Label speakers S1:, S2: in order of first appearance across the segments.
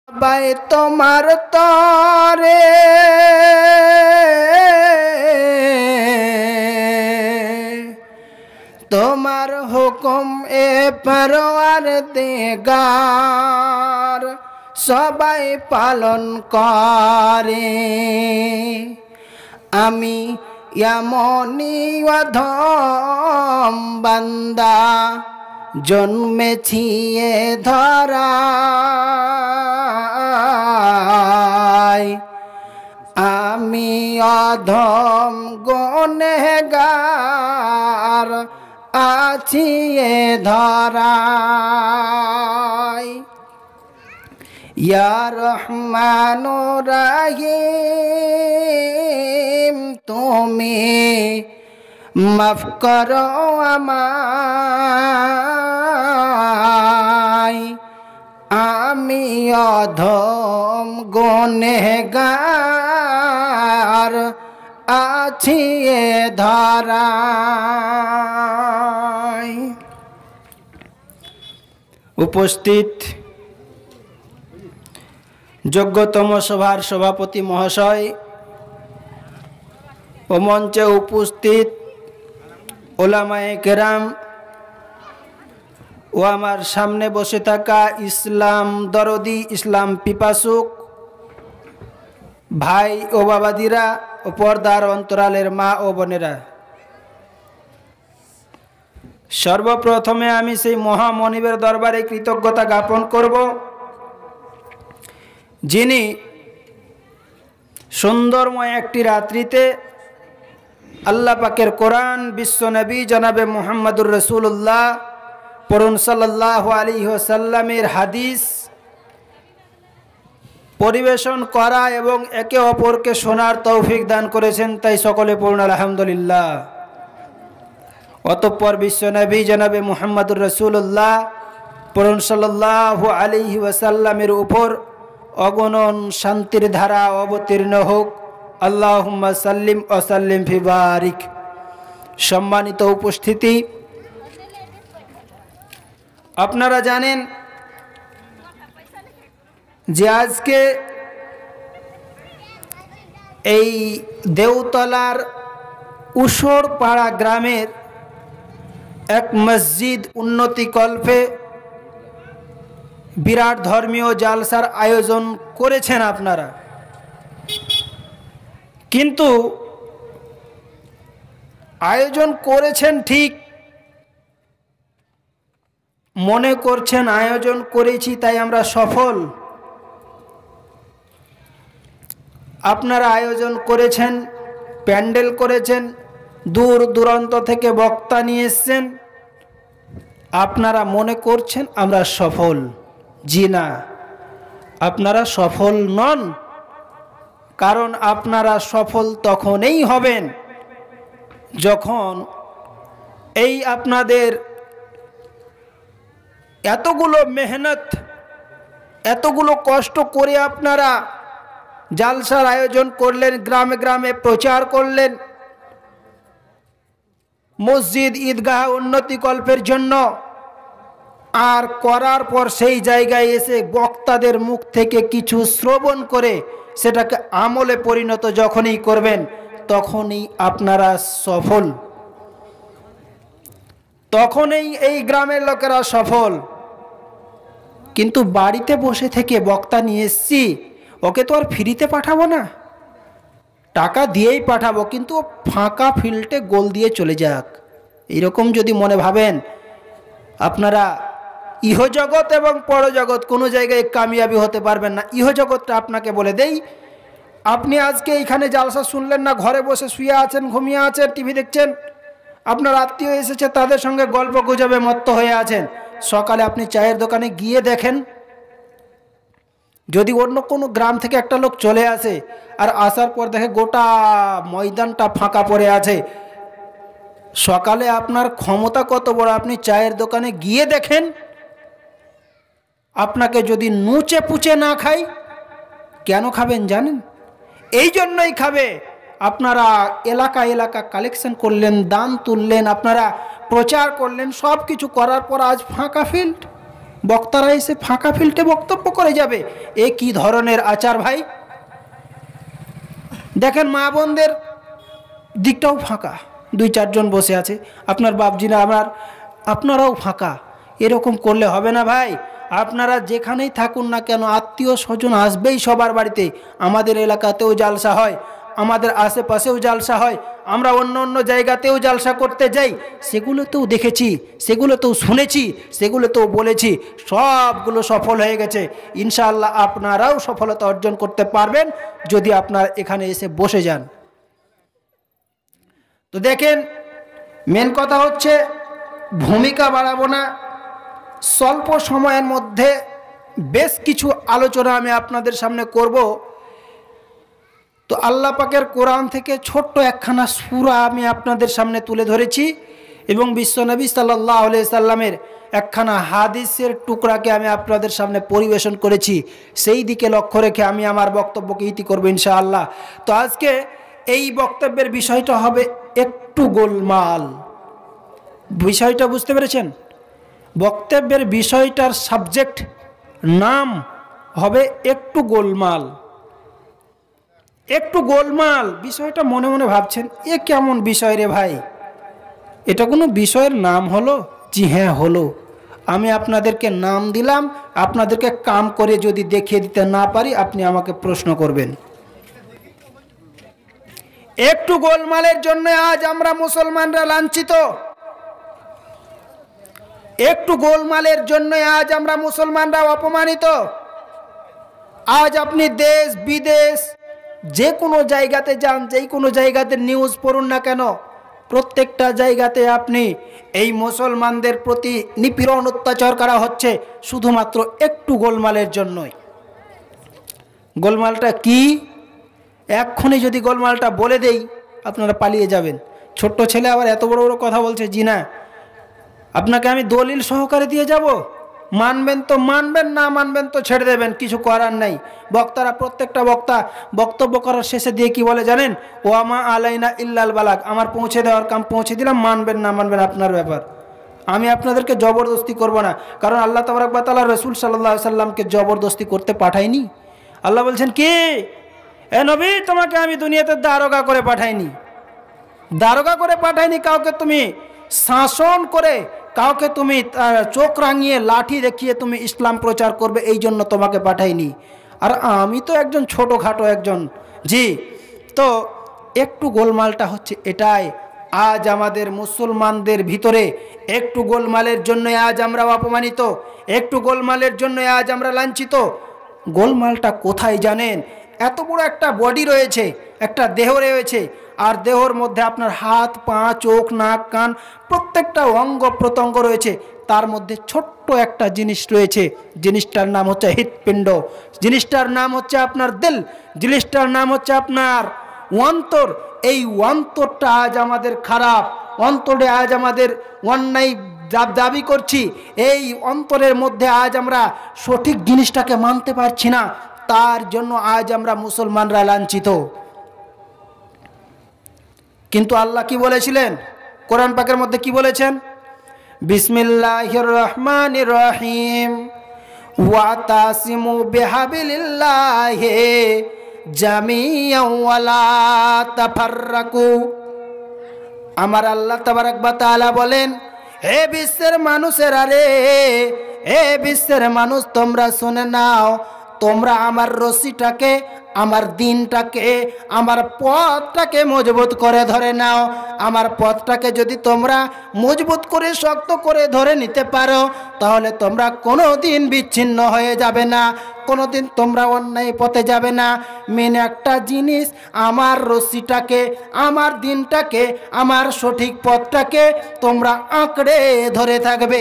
S1: By তোমার তরে তোমার হুকুম এ পরওয়ার দিগার সবাই পালন করে। আমি এমনই অধম বান্দা জন্মেছি এ ধরায়, আমি অধম গুনেহগার আছি এ ধরায়। ইয়া রহমানুর রহিম তুমি মাফ করো আমায়, আমি অধম গুনেহগার আছি এ ধরায়। উপস্থিত যোগ্যতম সভার সভাপতি মহাশয় ও মঞ্চে উপস্থিত ওলামায়ে কেরাম ও আমার সামনে বসে থাকা ইসলাম দরদি, ইসলাম পিপাসুক ভাই ও বাবাদিরা ও পর্দার অন্তরালের মা ও বোনেরা, সর্বপ্রথমে আমি সেই মহামনিবের দরবারে কৃতজ্ঞতা জ্ঞাপন করব, যিনি সুন্দরময় একটি রাত্রিতে আল্লাহ পাকের কোরআন, বিশ্বনবী জনাবে মুহাম্মদুর রাসূলুল্লাহ পড়ুন সাল্লাল্লাহু আলাইহি ওয়াসাল্লামের হাদিস পরিবেশন করা এবং একে অপরকে শোনার তৌফিক দান করেছেন, তাই সকলে পড়ুন আলহামদুলিল্লাহ। অতঃপর বিশ্বনবী জনাবে মুহাম্মদুর রাসূলুল্লাহ পড়ুন সাল্লাল্লাহু আলাইহি ওয়াসাল্লামের উপর অগণন শান্তির ধারা অবতীর্ণ হোক। আল্লাহুম্মা সাল্লিম ওয়া সাল্লিম ফি বারিক। সম্মানিত উপস্থিতি, আপনারা জানেন যে আজকে এই দেওতলার উসরপাড়া গ্রামের এক মসজিদ উন্নতিকল্পে বিরাট ধর্মীয় জালসার আয়োজন করেছেন আপনারা, কিন্তু আয়োজন করেছেন ঠিক, মনে করছেন আয়োজন করেছি তাই আমরা সফল। আপনারা আয়োজন করেছেন, প্যান্ডেল করেছেন, দূর দূরান্ত থেকে বক্তা নিয়ে এসছেন, আপনারা মনে করছেন আমরা সফল। জি না, আপনারা সফল নন। কারণ আপনারা সফল তখনই হবেন যখন এই আপনাদের এতগুলো মেহনত, এতগুলো কষ্ট করে আপনারা জালসার আয়োজন করলেন, গ্রামে গ্রামে প্রচার করলেন, মসজিদ ঈদগাহ উন্নতিকল্পের জন্য, আর করার পর সেই জায়গায় এসে বক্তাদের মুখ থেকে কিছু শ্রবণ করে সেটাকে আমলে পরিণত যখনই করবেন তখনই আপনারা সফল, তখনই এই গ্রামের লোকেরা সফল। কিন্তু বাড়িতে বসে থেকে বক্তা নিয়ে এসছি, ওকে তো আর ফ্রিতে পাঠাবো না, টাকা দিয়েই পাঠাবো, কিন্তু ফাঁকা ফিল্ডে গোল দিয়ে চলে যাক, এইরকম যদি মনে ভাবেন আপনারা ইহজগৎ এবং পরজগৎ কোনো জায়গায় কামিয়াবি হতে পারবেন না। ইহজগৎটা আপনাকে বলে দেই, আপনি আজকে এইখানে জালসা শুনলেন না, ঘরে বসে শুয়ে আছেন, ঘুমিয়ে আছেন, টিভি দেখছেন, আপনার আত্মীয় এসেছে তাদের সঙ্গে গল্প গুজবে মত্ত হয়ে আছেন, সকালে আপনি চায়ের দোকানে গিয়ে দেখেন, যদি অন্য কোনো গ্রাম থেকে একটা লোক চলে আসে আর আসার পর দেখে গোটা ময়দানটা ফাঁকা পড়ে আছে, সকালে আপনার ক্ষমতা কত বড়, আপনি চায়ের দোকানে গিয়ে দেখেন, আপনাকে যদি নুচে পুচে না খাই, কেন খাবেন জানেন? এই জন্যই খাবে আপনারা এলাকা এলাকা কালেকশন করলেন, দান তুললেন, আপনারা প্রচার করলেন, সব কিছু করার পর আজ ফাঁকা ফিল্ড, বক্তারা এসে ফাঁকা ফিল্টে বক্তব্য করে যাবে। এ কি ধরনের আচার ভাই? দেখেন মা বোনদের দিকটাও ফাঁকা, 2-4 জন বসে আছে, আপনার বাপজিরা আপনারাও ফাঁকা। এরকম করলে হবে না ভাই। আপনারা যেখানেই থাকুন না কেন, আত্মীয় স্বজন আসবেই সবার বাড়িতে। আমাদের এলাকাতেও জালসা হয়, আমাদের আশেপাশেও জালসা হয়, আমরা অন্য অন্য জায়গাতেও জালসা করতে যাই, সেগুলোতেও দেখেছি, সেগুলোতেও শুনেছি, সেগুলোতেও বলেছি, সবগুলো সফল হয়ে গেছে। ইনশাআল্লাহ আপনারাও সফলতা অর্জন করতে পারবেন যদি আপনারা এখানে এসে বসে যান। তো দেখেন, মেন কথা হচ্ছে ভূমিকা বাড়াবো না, স্বল্প সময়ের মধ্যে বেশ কিছু আলোচনা আমি আপনাদের সামনে করব। তো আল্লাহ পাকের কোরআন থেকে ছোট্ট একখানা সূরা আমি আপনাদের সামনে তুলে ধরেছি এবং বিশ্বনবী সাল্লাল্লাহু আলাইহি সাল্লামের একখানা হাদিসের টুকরাকে আমি আপনাদের সামনে পরিবেশন করেছি। সেই দিকে লক্ষ্য রেখে আমি আমার বক্তব্যকে ইতি করব ইনশাআল্লাহ। তো আজকে এই বক্তব্যের বিষয়টা হবে একটু গোলমাল। বিষয়টা বুঝতে পেরেছেন? বক্তব্যের বিষয়টার সাবজেক্ট নাম হবে একটু গোলমাল। একটু গোলমাল বিষয়টা মনে মনে ভাবছেন, এ কেমন বিষয় রে ভাই? এটা কোনো বিষয়ের নাম হলো? জি হ্যাঁ হলো। আমি আপনাদেরকে নাম দিলাম, আপনাদেরকে কাম করে যদি দেখিয়ে দিতে না পারি আপনি আমাকে প্রশ্ন করবেন। একটু গোলমালের জন্য আজ আমরা মুসলমানরা লাঞ্ছিত। একটু গোলমালের জন্য আজ আমরা মুসলমানরা অপমানিত। আজ আপনি দেশ বিদেশ যে কোনো জায়গাতে যান, যে কোনো জায়গাতে নিউজ পড়ুন না কেন, প্রত্যেকটা জায়গাতে আপনি এই মুসলমানদের প্রতি নিপীড়ন অত্যাচার করা হচ্ছে শুধুমাত্র একটু গোলমালের জন্যই। গোলমালটা কি? এক্ষুনি যদি গোলমালটা বলে দেই আপনারা পালিয়ে যাবেন। ছোট্ট ছেলে আবার এত বড় বড় কথা বলছে। জি না, আপনাকে আমি দলিল সহকারে দিয়ে যাব, মানবেন তো মানবেন, না মানবেন তো ছেড়ে দেবেন, কিছু করার নাই। বক্তারা, প্রত্যেকটা বক্তা বক্তব্য করার শেষে দিয়ে কি বলে জানেন? ওয়ামা আলাইনা ইল্লাল বালাগ। আমার পৌঁছে দেওয়ার কাম পৌঁছে দিলাম, মানবেন না মানবেন আপনার ব্যাপার। আমি আপনাদেরকে জবরদস্তি করব না, কারণ আল্লাহ তাবারক ওয়া তাআলা রাসূল সাল্লাল্লাহু আলাইহি সাল্লামকে জবরদস্তি করতে পাঠায়নি। আল্লাহ বলছেন কি, এ নবী তোমাকে আমি দুনিয়াতে দারোগা করে পাঠাইনি। দারোগা করে পাঠাইনি কাউকে তুমি শাসন করে, কাউকে তুমি চোখ রাঙিয়ে লাঠি দেখিয়ে তুমি ইসলাম প্রচার করবে এই জন্য তোমাকে পাঠাইনি। আর আমি তো একজন ছোটোখাটো একজন। জি, তো একটু গোলমালটা হচ্ছে এটাই। আজ আমাদের মুসলমানদের ভিতরে একটু গোলমালের জন্য আজ আমরা অপমানিত, একটু গোলমালের জন্য আজ আমরা লাঞ্ছিত। গোলমালটা কোথায় জানেন? এত বড় একটা বডি রয়েছে, একটা দেহ রয়েছে, আর দেহর মধ্যে আপনার হাত পা চোখ নাক কান প্রত্যেকটা অঙ্গ প্রত্যঙ্গ রয়েছে। তার মধ্যে ছোট্ট একটা জিনিস রয়েছে, জিনিসটার নাম হচ্ছে হৃৎপিণ্ড, জিনিসটার নাম হচ্ছে আপনার দিল, জিনিসটার নাম হচ্ছে আপনার অন্তর। এই অন্তরটা আজ আমাদের খারাপ, অন্তরে আজ আমাদের অন্যায় দাবি করছি। এই অন্তরের মধ্যে আজ আমরা সঠিক জিনিসটাকে মানতে পারছি না, তার জন্য আজ আমরা মুসলমানরা লাঞ্ছিত। কিন্তু আল্লাহ কি বলেছিলেন? কোরআন পাকের মধ্যে কি বলেছেন? বিসমিল্লাহির রহমানির রহিম, ওয়াতাসিমু বিহাবিলিল্লাহি জামিআন ওয়া লা তাফাররাকু। আমার আল্লাহ তাবারক ওয়া তাআলা বলেন, হে বিশ্বের মানুষেরা রে, হে বিশ্বের মানুষ তোমরা শুনে নাও, তোমরা আমার রশিটাকে, আমার দিনটাকে, আমার পথটাকে মজবুত করে ধরে নাও। আমার পথটাকে যদি তোমরা মজবুত করে শক্ত করে ধরে নিতে পারো তাহলে তোমরা কোনো দিন বিচ্ছিন্ন হয়ে যাবে না, কোনো দিন তোমরা অন্যায় পথে যাবে না। মেন একটা জিনিস, আমার রশিটাকে, আমার দিনটাকে, আমার সঠিক পথটাকে তোমরা আঁকড়ে ধরে থাকবে।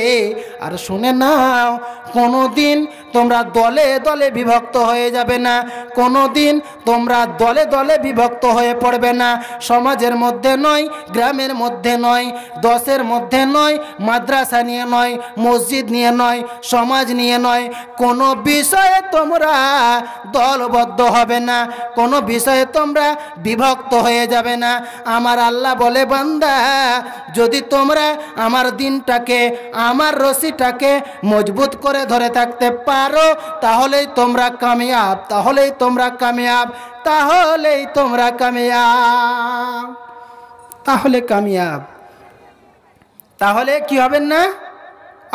S1: আর শুনে নাও, কোনো দিন তোমরা দলে দলে বিভক্ত হয়ে যাবে না, কোনো দিন দিন তোমরা দলে দলে বিভক্ত হয়ে পড়বে না। সমাজের মধ্যে নয়, গ্রামের মধ্যে নয়, দশের মধ্যে নয়, মাদ্রাসা নিয়ে নয়, মসজিদ নিয়ে নয়, সমাজ নিয়ে নয়, কোনো বিষয়ে তোমরা দলবদ্ধ হবে না, কোনো বিষয়ে তোমরা বিভক্ত হয়ে যাবে না। আমার আল্লাহ বলে, বান্দা যদি তোমরা আমার দিনটাকে, আমার রশিটাকে মজবুত করে ধরে থাকতে পারো, তাহলেই তোমরা কামিয়াব, তাহলেই তোমরা কামিয়াব, তাহলেই তোমরা কামিয়াব, তাহলে কামিয়াব। তাহলে কি হবেন না?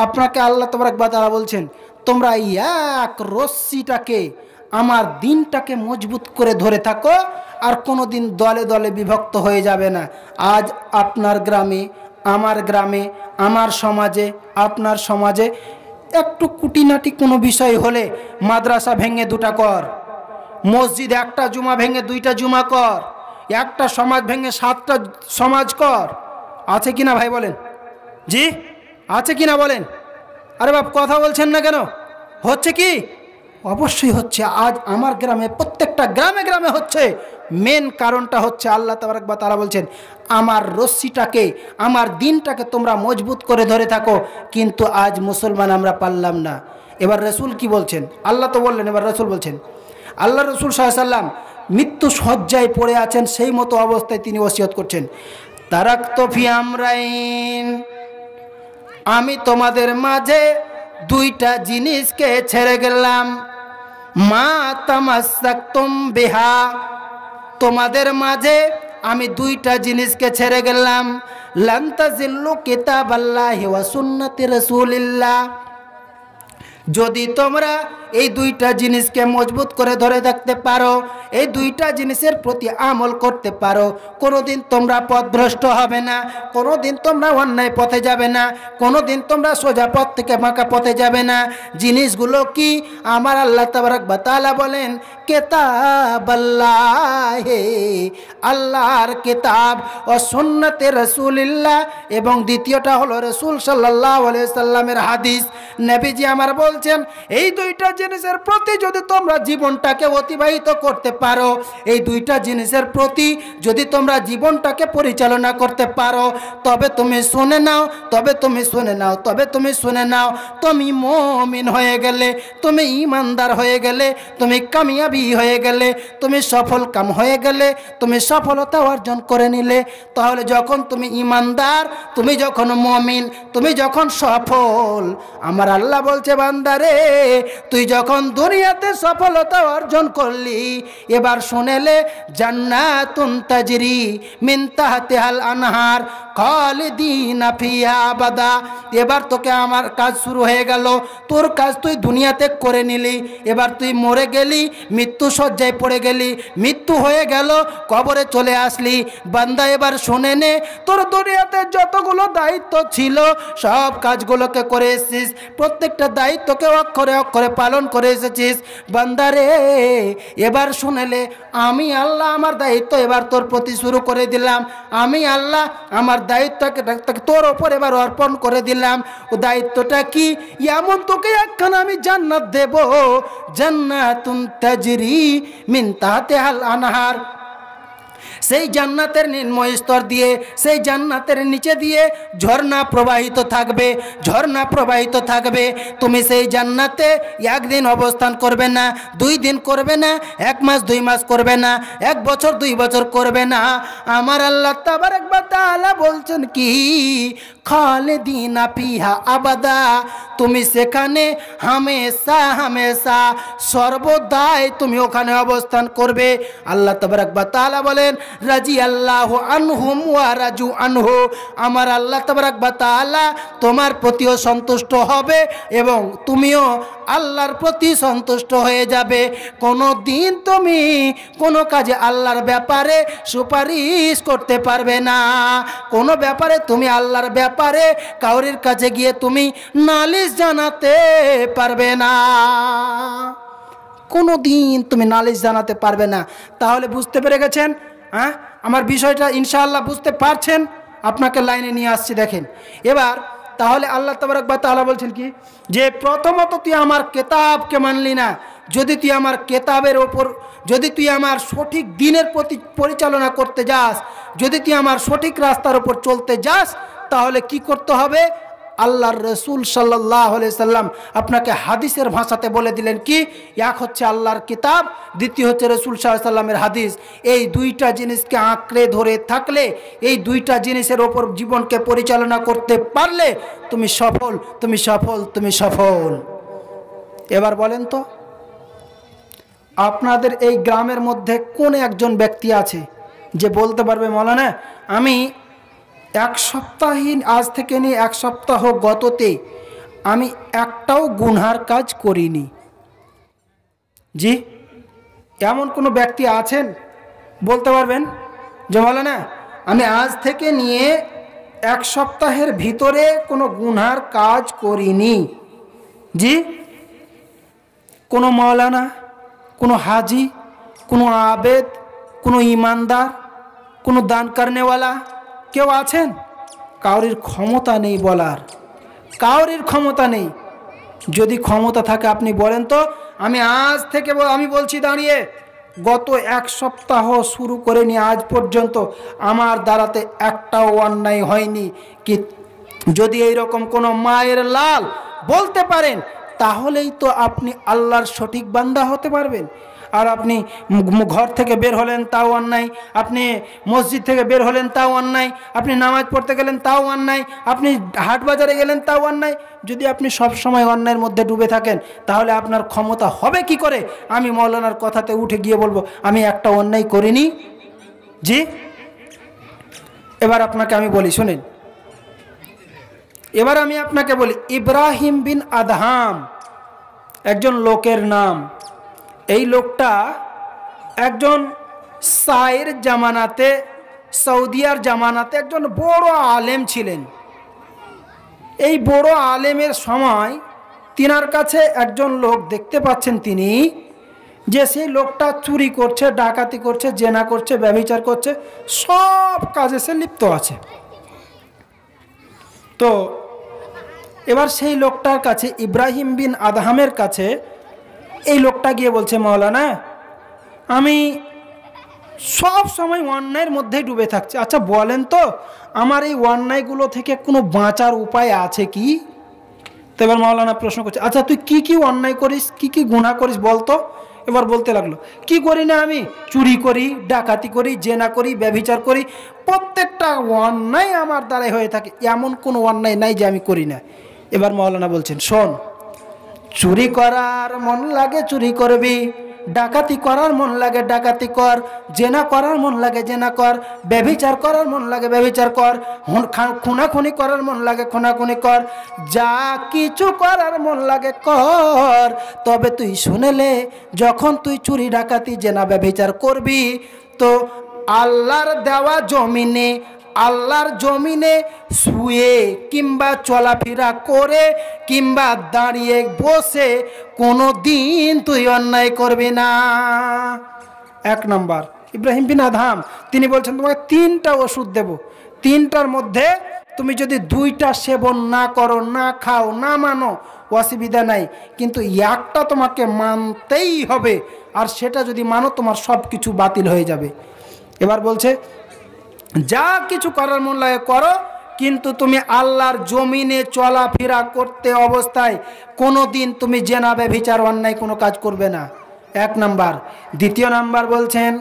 S1: আপনাকে আল্লাহ তাবারক ওয়া তাআলা বলছেন, তোমরা এক রশ্মিটাকে, আমার দিনটাকে মজবুত করে ধরে থাকো, আর কোনো দিন দলে দলে বিভক্ত হয়ে যাবে না। আজ আপনার গ্রামে, আমার সমাজে, আপনার সমাজে একটু কুটিনাটি কোনো বিষয় হলে মাদ্রাসা ভেঙে দুটা কর, মসজিদ একটা জুমা ভেঙে দুইটা জুমা কর, একটা সমাজ ভেঙে 7টা সমাজ কর। আছে কিনা ভাই বলেন? জি আছে কিনা বলেন? আরে বাপ কথা বলছেন না কেন? হচ্ছে কি? অবশ্যই হচ্ছে। আজ আমার গ্রামে, প্রত্যেকটা গ্রামে গ্রামে হচ্ছে। মেন কারণটা হচ্ছে আল্লাহ তাবারক ওয়া তাআলা বলছেন, আমার রশ্মিটাকে, আমার দিনটাকে তোমরা মজবুত করে ধরে থাকো। কিন্তু আজ মুসলমান আমরা পারলাম না। এবার রসুল কি বলছেন? আল্লাহ তো বললেন, এবার রসুল বলছেন। আল্লাহ রসুল সাল্লাল্লাহু আলাইহি ওয়াসাল্লাম মৃত্যু শয্যায় পড়ে আছেন, সেই মতো অবস্থায় তিনি ওসিয়ত করছেন, তারাকতু ফি আমরাইন, আমি তোমাদের মাঝে দুইটা জিনিসকে ছেড়ে গেলাম, মা তামাসসাকতুম বিহা, তোমাদের মাঝে আমি দুইটা জিনিসকে ছেড়ে গেলাম, লান তাজিল্লু কিতাবাল্লাহি ওয়া সুন্নতি রাসূলিল্লাহ, যদি তোমরা এই দুইটা জিনিসকে মজবুত করে ধরে থাকতে পারো, এই দুইটা জিনিসের প্রতি আমল করতে পারো, কোনোদিন তোমরা পথভ্রষ্ট হবে না, কোনোদিন তোমরা অন্যায় পথে যাবে না, কোনোদিন তোমরা সোজা পথ থেকে বাঁকা পথে যাবে না। জিনিসগুলো কি? আমার আল্লাহ তাবারক ওয়া তাআলা বলেন, কিতাবাল্লাহ, আল্লাহর কিতাব, ও সুন্নতে রাসূলিল্লাহ, এবং দ্বিতীয়টা হলো রাসূল সাল্লাল্লাহু আলাইহি সাল্লামের হাদিস। নবীজি আমার বলছেন, এই দুইটা জিনিসের প্রতি যদি তোমরা জীবনটাকে অতিবাহিত করতে পারো, এই দুইটা জিনিসের প্রতি যদি তোমরা জীবনটাকে পরিচালনা করতে পারো, তবে তুমি শুনে নাও, তবে তুমি শুনে নাও, তবে তুমি শুনে নাও, তুমি মুমিন হয়ে গেলে, তুমি ঈমানদার হয়ে গেলে, তুমি কামিয়াবি হয়ে গেলে, তুমি সফল কাম হয়ে গেলে, তুমি সফলতা অর্জন করে নিলে। তাহলে যখন তুমি ঈমানদার, তুমি যখন মুমিন, তুমি যখন সফল, আমার আল্লাহ বলছে, বান্দারে তুই যখন দুনিয়াতে সফলতা অর্জন করলি, এবার শুনেলে, জান্নাতুন তাজরি মিন তাহতিহাল আনহার খালিদিনা ফিহা আবাদা, এবার তোকে আমার কাজ শুরু হয়ে গেল। তোর কাজ তুই দুনিয়াতে করে নিলি, এবার তুই মরে গেলি, মৃত্যু শয্যায় পড়ে গেলি, মৃত্যু হয়ে গেল, কবরে চলে আসলি। বান্দা এবার শুনে নে, তোর দুনিয়াতে যতগুলো দায়িত্ব ছিল সব কাজগুলোকে করে এসেছিস, প্রত্যেকটা দায়িত্বকে অক্ষরে অক্ষরে পালন করে এসেছিস। বান্দারে এবার শুনেলে, আমি আল্লাহ আমার দায়িত্ব এবার তোর প্রতি শুরু করে দিলাম, আমি আল্লাহ আমার দায়িত্বকে তোর ওপর এবার অর্পণ করে দিলাম। ও দায়িত্বটা কি? এমন তোকে একখানা আমি জান্নাত দেব, জান্নাতুন তাজরি মিন তাহতিহাল আনহার, সেই জান্নাতের নিম্ন স্তর দিয়ে, সেই জান্নাতের নিচে দিয়ে ঝর্ণা প্রবাহিত থাকবে, ঝর্ণা প্রবাহিত থাকবে। তুমি সেই জান্নাতে একদিন অবস্থান করবে না, 2 দিন করবে না, 1 মাস 2 মাস করবে না, 1 বছর 2 বছর করবে না। আমার আল্লাহ তাবারক ওয়া তাআলা বলছেন কি, খালিদিনা ফিহা আবাদা, তুমি সেখানে হামেশা হামেশা সর্বদাই তুমি ওখানে অবস্থান করবে। আল্লাহ তাবারক ওয়া তাআলা বলেন, রাজিয়াল্লাহু আনহুম ওয়া রাজু আনহু, আমার আল্লাহ তাবারক ওয়া তাআলা তোমার প্রতিও সন্তুষ্ট হবে এবং তুমিও আল্লাহর প্রতি সন্তুষ্ট হয়ে যাবে। কোনো দিন তুমি কোনো কাজে আল্লাহর ব্যাপারে সুপারিশ করতে পারবে না, কোনো ব্যাপারে তুমি আল্লাহর ব্যাপারে কাউরির কাছে গিয়ে তুমি নালিশ জানাতে পারবে না, কোনো দিন তুমি নালিশ জানাতে পারবে না। তাহলে বুঝতে পেরে গেছেন? হ্যাঁ, আমার বিষয়টা ইনশাআল্লাহ বুঝতে পারছেন? আপনাকে লাইনে নিয়ে আসছি, দেখেন এবার। তাহলে আল্লাহ তাবারক ওয়া তাআলা বলছেন কি, যে প্রথমত তুই আমার কিতাবকে মানলি না, যদি তুই আমার কেতাবের ওপর, যদি তুই আমার সঠিক দিনের প্রতি পরিচালনা করতে যাস, যদি তুই আমার সঠিক রাস্তার ওপর চলতে যাস, তাহলে কি করতে হবে? আল্লাহর রসুল সাল্লাল্লাহু আলাইহি সাল্লাম আপনাকে হাদিসের ভাষাতে বলে দিলেন কি, এক হচ্ছে আল্লাহর কিতাব, দ্বিতীয় হচ্ছে রসুল সাল্লাল্লাহু আলাইহি সাল্লামের হাদিস। এই দুইটা জিনিসকে আঁকড়ে ধরে থাকলে, এই দুইটা জিনিসের ওপর জীবনকে পরিচালনা করতে পারলে তুমি সফল, তুমি সফল, তুমি সফল। এবার বলেন তো, আপনাদের এই গ্রামের মধ্যে কোন একজন ব্যক্তি আছে যে বলতে পারবে মৌলানা আমি এক সপ্তাহীন, আজ থেকে নিয়ে এক সপ্তাহ গততে আমি একটাও গুনহার কাজ করিনি? জি, এমন কোনো ব্যক্তি আছেন বলতে পারবেন যে মৌলানা আমি আজ থেকে নিয়ে এক সপ্তাহের ভিতরে কোনো গুনহার কাজ করিনি? জি, কোনো মৌলানা, কোনো হাজি, কোনো আবেদ, কোনো ইমানদার, কোনো দান করনেওয়ালা কেউ আছেন? কাউরির ক্ষমতা নেই বলার, কাউরির ক্ষমতা নেই। যদি ক্ষমতা থাকে আপনি বলেন তো, আমি আজ থেকে আমি বলছি দাঁড়িয়ে, গত এক সপ্তাহ শুরু করে নিয়ে আজ পর্যন্ত আমার দ্বারাতে একটাও অন্যায় হয়নি কি? যদি এইরকম কোনো মায়ের লাল বলতে পারেন, তাহলেই তো আপনি আল্লাহর সঠিক বান্দা হতে পারবেন। আর আপনি ঘর থেকে বের হলেন তাও অন্যায়, আপনি মসজিদ থেকে বের হলেন তাও অন্যায়, আপনি নামাজ পড়তে গেলেন তাও অন্যায়, আপনি হাট বাজারে গেলেন তাও অন্যায়। যদি আপনি সব সময় অন্যায়ের মধ্যে ডুবে থাকেন, তাহলে আপনার ক্ষমতা হবে কি করে আমি মৌলানার কথাতে উঠে গিয়ে বলবো আমি একটা অন্যায় করিনি? জি, এবার আপনাকে আমি বলি শুনেন, এবার আমি আপনাকে বলি, ইব্রাহিম বিন আদহাম একজন লোকের নাম। এই লোকটা একজন শাহের জামানাতে, সৌদিয়ার জামানাতে একজন বড় আলেম ছিলেন। এই বড় আলেমের সময় তিনার কাছে একজন লোক দেখতে পাচ্ছেন তিনি, যে সেই লোকটা চুরি করছে, ডাকাতি করছে, জেনা করছে, ব্যভিচার করছে, সব কাজে সে লিপ্ত আছে। তো এবার সেই লোকটার কাছে, ইব্রাহিম বিন আদহামের কাছে এই লোকটা গিয়ে বলছে মৌলানা আমি সব সময় অন্যায়ের মধ্যেই ডুবে থাকছি, আচ্ছা বলেন তো আমার এই অন্যায়গুলো থেকে কোনো বাঁচার উপায় আছে কি? তো এবার মৌলানা প্রশ্ন করছে, আচ্ছা তুই কি কি অন্যায় করিস, কি কি গুনাহ করিস বলতো? এবার বলতে লাগলো, কি করি না আমি? চুরি করি, ডাকাতি করি, জেনা করি, ব্যভিচার করি, প্রত্যেকটা অন্যায় আমার দ্বারাই হয়ে থাকে, এমন কোনো অন্যায় নাই যে আমি করি না। এবার মৌলানা বলছেন, শোন, চুরি করার মন লাগে চুরি করবি, ডাকাতি করার মন লাগে ডাকাতি কর, জেনা করার মন লাগে জেনা কর, ব্যভিচার করার মন লাগে ব্যভিচার কর, খুনাখুনি করার মন লাগে খুনাখুনি কর, যা কিছু করার মন লাগে কর। তবে তুই শুনেলে, যখন তুই চুরি ডাকাতি জেনা ব্যভিচার করবি, তো আল্লাহর দেওয়া জমিনে, আল্লাহর জমিনে শুয়ে কিংবা চলাফেরা করে কিংবা দাঁড়িয়ে বসে কোনো দিন তুই অন্যায় করবি না। এক নম্বর, ইব্রাহিম বিন আদহাম তিনি বলছেন তোমাকে তিনটা ওষুধ দেব, তিনটার মধ্যে তুমি যদি দুইটা সেবন না করো, না খাও, না মানো, অসুবিধা নাই, কিন্তু একটা তোমাকে মানতেই হবে, আর সেটা যদি মানো তোমার সব কিছু বাতিল হয়ে যাবে। এবার বলছে যা কিছু করার মন লাগে করো, কিন্তু তুমি আল্লাহর জমিনে চলাফেরা করতে অবস্থায় কোনো দিন তুমি জেনা ব্যভিচার অন্যায় কোনো কাজ করবে না। এক নাম্বার। দ্বিতীয় নাম্বার বলছেন,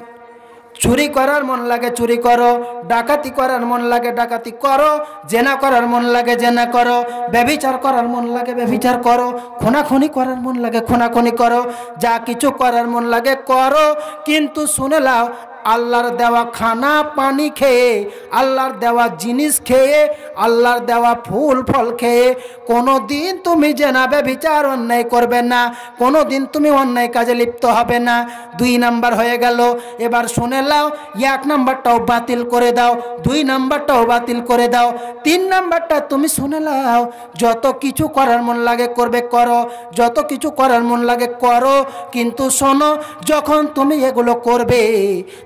S1: চুরি করার মন লাগে চুরি করো, ডাকাতি করার মন লাগে ডাকাতি করো, জেনা করার মন লাগে জেনা করো, ব্যভিচার করার মন লাগে ব্যভিচার করো, খুনাখুনি করার মন লাগে খুনাখুনি করো, যা কিছু করার মন লাগে করো, কিন্তু শুনে লাও আল্লাহর দেওয়া খানা পানি খেয়ে, আল্লাহর দেওয়া জিনিস খেয়ে, আল্লাহর দেওয়া ফুল ফল খেয়ে কোনো দিন তুমি জেনা ব্যভিচার অন্যায় করবে না, কোনো দিন তুমি অন্যায় কাজে লিপ্ত হবে না। দুই নাম্বার হয়ে গেল। এবার শুনে লাও, এক নাম্বারটাও বাতিল করে দাও, দুই নাম্বারটাও বাতিল করে দাও, তিন নাম্বারটা তুমি শুনে লাও, যত কিছু করার মন লাগে করবে করো, যত কিছু করার মন লাগে করো, কিন্তু শোনো, যখন তুমি এগুলো করবে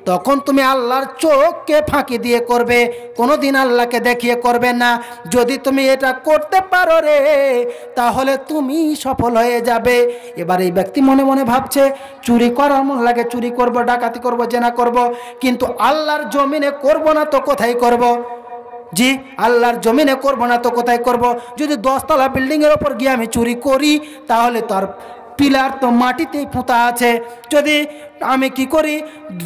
S1: তখন তুমি আল্লাহর চোখকে ফাঁকি দিয়ে করবে, কোনোদিন আল্লাহকে দেখিয়ে করবে না। যদি তুমি এটা করতে পারো রে, তাহলে তুমি সফল হয়ে যাবে। এবার এই ব্যক্তি মনে মনে ভাবছে, চুরি করার মন লাগে, চুরি করব, ডাকাতি করব, জেনা করব, কিন্তু আল্লাহর জমিনে করব না তো কোথায় করব? জি, আল্লাহর জমিনে করব না তো কোথায় করব? যদি 10 তলা বিল্ডিংয়ের ওপর গিয়ে আমি চুরি করি, তাহলে তো আর পিলার তো মাটিতেই পোঁতা আছে। যদি আমি কি করি,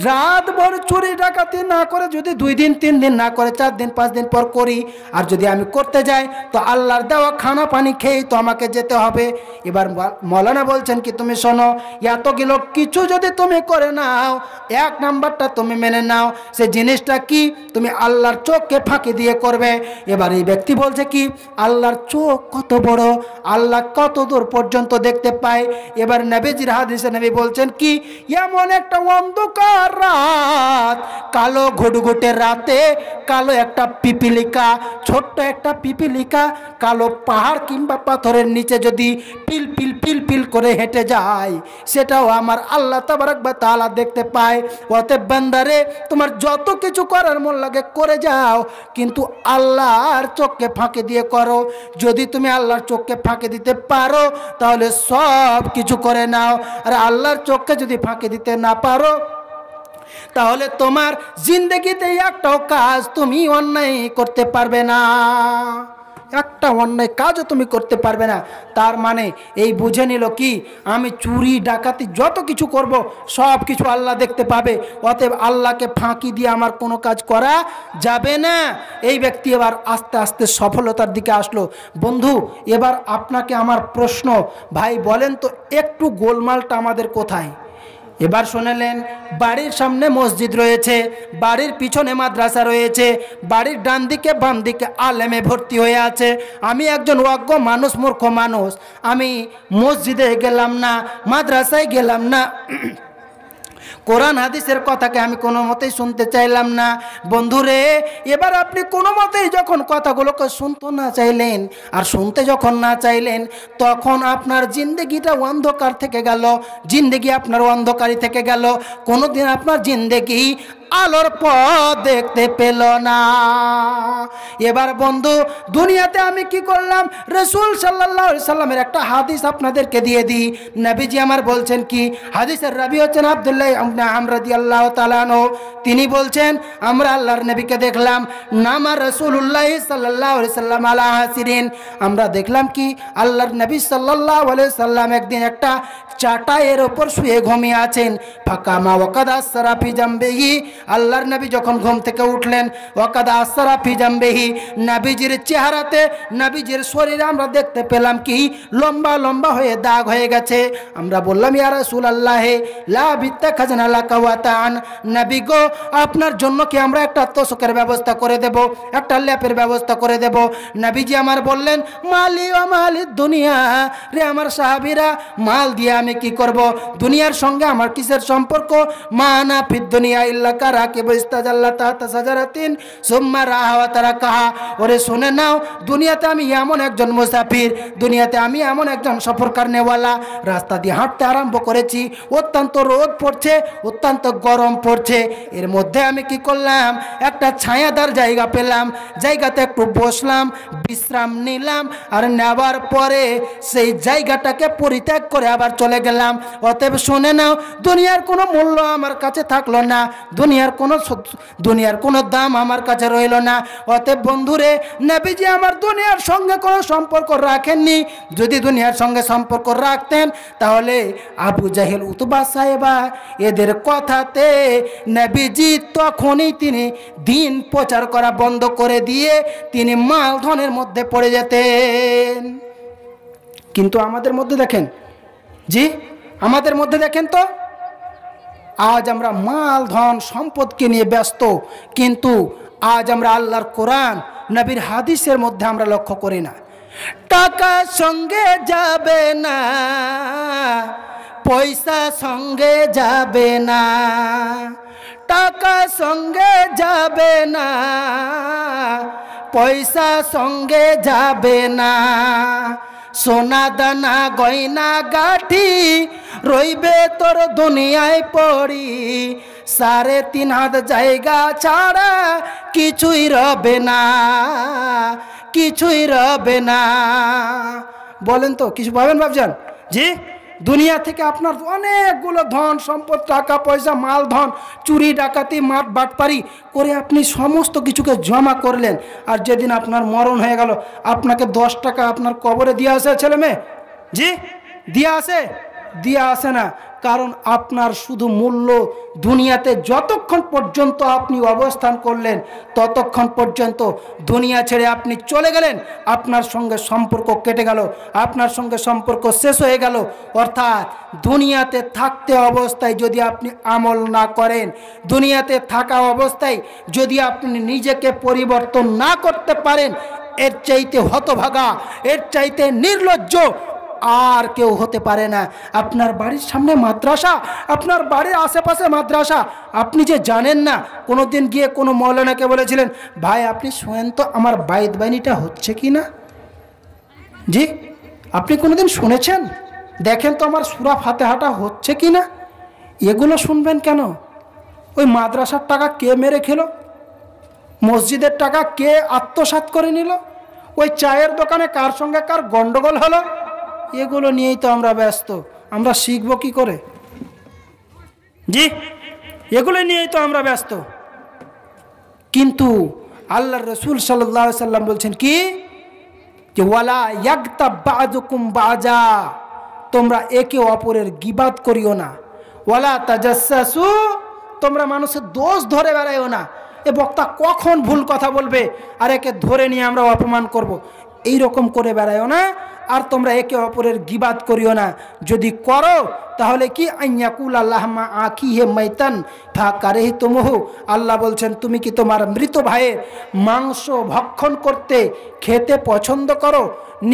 S1: রাতভর চুরি ডাকাতি না করে যদি 2 দিন 3 দিন না করে 4 দিন 5 দিন পর করি, আর যদি আমি করতে যাই তো আল্লাহর দেওয়া খানা পানি খেয়েই তো আমাকে যেতে হবে। এবার মৌলানা বলছেন কি, তুমি শোনো, এতগুলো কিছু যদি তুমি করে নাও, 1 নাম্বারটা তুমি মেনে নাও, সে জিনিসটা কি? তুমি আল্লাহর চোখকে ফাঁকি দিয়ে করবে। এবার এই ব্যক্তি বলছে কি, আল্লাহর চোখ কত বড়, আল্লাহ কত দূর পর্যন্ত দেখতে পায়। এবার নবীজির হাদিসে নবী বলছেন কি, এমন একটা অন্ধকার রাত, কালো ঘুটঘুটে রাতে কালো একটা পিপিলিকা, ছোট্ট একটা পিপিলিকা কালো পাহাড় কিংবা পাথরের নিচে যদি পিল পিল পিল পিল করে হেঁটে যায়, সেটাও আমার আল্লাহ তাবারক ওয়া তাআলা দেখতে পায়। অতএব বান্দারে, তোমার যত কিছু করার মন লাগে করে যাও, কিন্তু আল্লাহর চোখকে ফাঁকি দিয়ে করো। যদি তুমি আল্লাহর চোখকে ফাঁকি দিতে পারো, তাহলে সব কিছু করে নাও। আর আল্লাহর চোখকে যদি ফাঁকি দিতে না পারো, তাহলে তোমার জিন্দগিতে একটাও কাজ তুমি অন্যায় করতে পারবে না, একটা অন্যায় কাজও তুমি করতে পারবে না। তার মানে এই বুঝে নিল কি, আমি চুরি ডাকাতি যত কিছু করব, সব কিছু আল্লাহ দেখতে পাবে। অতএব আল্লাহকে ফাঁকি দিয়ে আমার কোনো কাজ করা যাবে না। এই ব্যক্তি এবার আস্তে আস্তে সফলতার দিকে আসলো। বন্ধু, এবার আপনাকে আমার প্রশ্ন, ভাই বলেন তো, একটু গোলমালটা আমাদের কোথায়? এবার শুনলেন, বাড়ির সামনে মসজিদ রয়েছে, বাড়ির পিছনে মাদ্রাসা রয়েছে, বাড়ির ডান দিকে বাম দিকে আলেমে ভর্তি হয়ে আছে। আমি একজন অজ্ঞ মানুষ, মূর্খ মানুষ, আমি মসজিদে গেলাম না, মাদ্রাসায় গেলাম না, কোরআন হাদিসের কথাকে আমি কোনো মতেই শুনতে চাইলাম না। বন্ধুরে, এবার আপনি কোনো মতেই যখন কথাগুলোকে শুনতে না চাইলেন, আর শুনতে যখন না চাইলেন, তখন আপনার জিন্দেগিটা অন্ধকার থেকে গেল, জিন্দেগি আপনার অন্ধকারই থেকে গেল। কোনোদিন আপনার জিন্দেগি আলোর পথ দেখতে পেল না। এবার বন্ধু, দুনিয়াতে আমি কি করলাম, রাসূল সাল্লাল্লাহু আলাইহি সাল্লামের একটা হাদিস আপনাদেরকে দিয়ে দিই। নবীজি আমার বলছেন কি, হাদিসের রাবী হচ্ছেন আব্দুল্লাহ ইবনে আমর রাদিয়াল্লাহু তাআলা আনহু। তিনি বলছেন, আমরা আল্লাহর নবীকে দেখলাম, নামা রাসূলুল্লাহ সাল্লাল্লাহু আলাইহি সাল্লাম আলা হাসিরিন। আমরা দেখলাম কি, আল্লাহর নবী সাল্লাল্লাহু আলাইহি সাল্লাম একদিন একটা চাটাইয়ের ওপর শুয়ে ঘুমিয়ে আছেন। ফাকামা ওয়াকাদ আসরা ফি জামবিহি, আল্লাহর নবী যখন ঘুম থেকে উঠলেন, ওয়াকাদ আসরা ফি জামবিহি, নবীজির চেহারাতে, নবীজির শরীরে আমরা দেখতে পেলাম কি, লম্বা লম্বা হয়ে দাগ হয়ে গেছে। আমরা বললাম, ইয়া রাসূলুল্লাহ লা বিত্তাখাজনা লাকা ওয়া তাআন, নবী গো, আপনার জন্য কি আমরা একটা তোষকের ব্যবস্থা করে দেব, একটা ল্যাপের ব্যবস্থা করে দেব? নবীজি আমার বললেন, মালি ওয়া মালিদ দুনিয়া, রে আমার সাহাবীরা, মাল দিয়ে আমি কি করব? দুনিয়ার সঙ্গে আমার কিসের সম্পর্ক? মানা ফিদ দুনিয়া ইল্লা কারাকিব ইস্তাজাল্লা তাহতা সাজারাতিন সুম্মা রাহা ওয়া তারাকাহা। ওরে শুনে নাও, দুনিয়াতে আমি এমন একজন মুসাফির, দুনিয়াতে আমি এমন একজন সফরকার নেওয়ালা, রাস্তা দিয়ে হাঁটতে আরম্ভ করেছি, অত্যন্ত রোদ পড়ছে, অত্যন্ত গরম পড়ছে, এর মধ্যে আমি কি করলাম, একটা ছায়াদার জায়গা পেলাম, জায়গাতে একটু বসলাম, বিশ্রাম নিলাম, আর নেওয়ার পরে সেই জায়গাটাকে পরিত্যাগ করে আবার চলে গেলাম। অতএব শুনে নাও, দুনিয়ার কোনো মূল্য আমার কাছে থাকলো না, দুনিয়ার কোনো দাম আমার কাছে রইল না। অতএব বন্ধুরে, নবীজি আমার দুনিয়ার সঙ্গে কোনো সম্পর্ক রাখেননি। যদি দুনিয়ার সঙ্গে সম্পর্ক রাখতেন, তাহলে আবু জাহেল, উতবা, সাহেবা, এদের কথাতে নবীজি তখনই তিনি দিন প্রচার করা বন্ধ করে দিয়ে তিনি মাল ধনের মধ্যে পড়ে যেতেন। কিন্তু আমাদের মধ্যে দেখেন, জি, আমাদের মধ্যে দেখেন তো, আজ আমরা মাল ধন সম্পদকে নিয়ে ব্যস্ত, কিন্তু আজ আমরা আল্লাহর কোরআন, নবীর হাদিসের মধ্যে আমরা লক্ষ্য করি না। টাকা সঙ্গে যাবে না, পয়সা সঙ্গে যাবে না, টাকা সঙ্গে যাবে না, পয়সা সঙ্গে যাবে না, সোনা দানা গয়না গাঠি রইবে তোর দুনিয়ায় পড়ি, 3.5 হাত জায়গা ছাড়া কিছুই রবে না, কিছুই রবে না। বলেন তো কিছু পাবেন বাপজান? জি, দুনিয়া থেকে আপনার অনেকগুলো ধন সম্পদ, টাকা পয়সা, মাল ধন, চুরি ডাকাতি, মাঠ বাটপারি করে আপনি সমস্ত কিছুকে জমা করলেন, আর যেদিন আপনার মরণ হয়ে গেল আপনাকে 10 টাকা আপনার কবরে দিয়ে আসে ছেলে মেয়ে? জি, দিয়ে আসে? দিয়ে আসে না। কারণ আপনার শুধু মূল্য দুনিয়াতে যতক্ষণ পর্যন্ত আপনি অবস্থান করলেন ততক্ষণ পর্যন্ত। দুনিয়া ছেড়ে আপনি চলে গেলেন, আপনার সঙ্গে সম্পর্ক কেটে গেল, আপনার সঙ্গে সম্পর্ক শেষ হয়ে গেল। অর্থাৎ দুনিয়াতে থাকতে অবস্থায় যদি আপনি আমল না করেন, দুনিয়াতে থাকা অবস্থায় যদি আপনি নিজেকে পরিবর্তন না করতে পারেন, এর চাইতে হতভাগা, এর চাইতে নির্লজ্জ আর কেউ হতে পারে না। আপনার বাড়ির সামনে মাদ্রাসা, আপনার বাড়ির আশেপাশে মাদ্রাসা, আপনি যে জানেন না। কোনোদিন গিয়ে কোনো মৌলানাকে বলেছিলেন, ভাই আপনি শোনেন তো আমার বাইত বাহিনীটা হচ্ছে কি না? জি, আপনি কোনোদিন শুনেছেন? দেখেন তো আমার সূরা ফাতিহাটা হচ্ছে কি না? এগুলো শুনবেন কেন? ওই মাদ্রাসার টাকা কে মেরে খেলো? মসজিদের টাকা কে আত্মসাৎ করে নিল? ওই চায়ের দোকানে কার সঙ্গে কার গন্ডগোল হলো? এগুলো নিয়েই তো আমরা ব্যস্ত। আমরা শিখবো কি করে? জি, এগুলো নিয়েই তো আমরা ব্যস্ত। কিন্তু আল্লাহর রাসূল সাল্লাল্লাহু আলাইহি সাল্লাম বলছেন কি, যে ওয়ালা ইয়াগতাব বাযুকুম বাযা, তোমরা একে অপরের গীবাত করিও না। ওয়ালা তাজাসসু, তোমরা মানুষের দোষ ধরে বেড়াইও না। এ বক্তা কখন ভুল কথা বলবে আর একে ধরে নিয়ে আমরা অপমান করব, এই রকম করে বেড়াইও না। আর তোমরা একে অপরের গীবাত করিও না। যদি করো তাহলে কি, আইয়াকুল আল্লাহমা আখিহে মাইতান ফাকারিহতুমহু, আল্লাহ বলছেন তুমি কি তোমার মৃত ভাইয়ের মাংস ভক্ষণ করতে খেতে পছন্দ করো?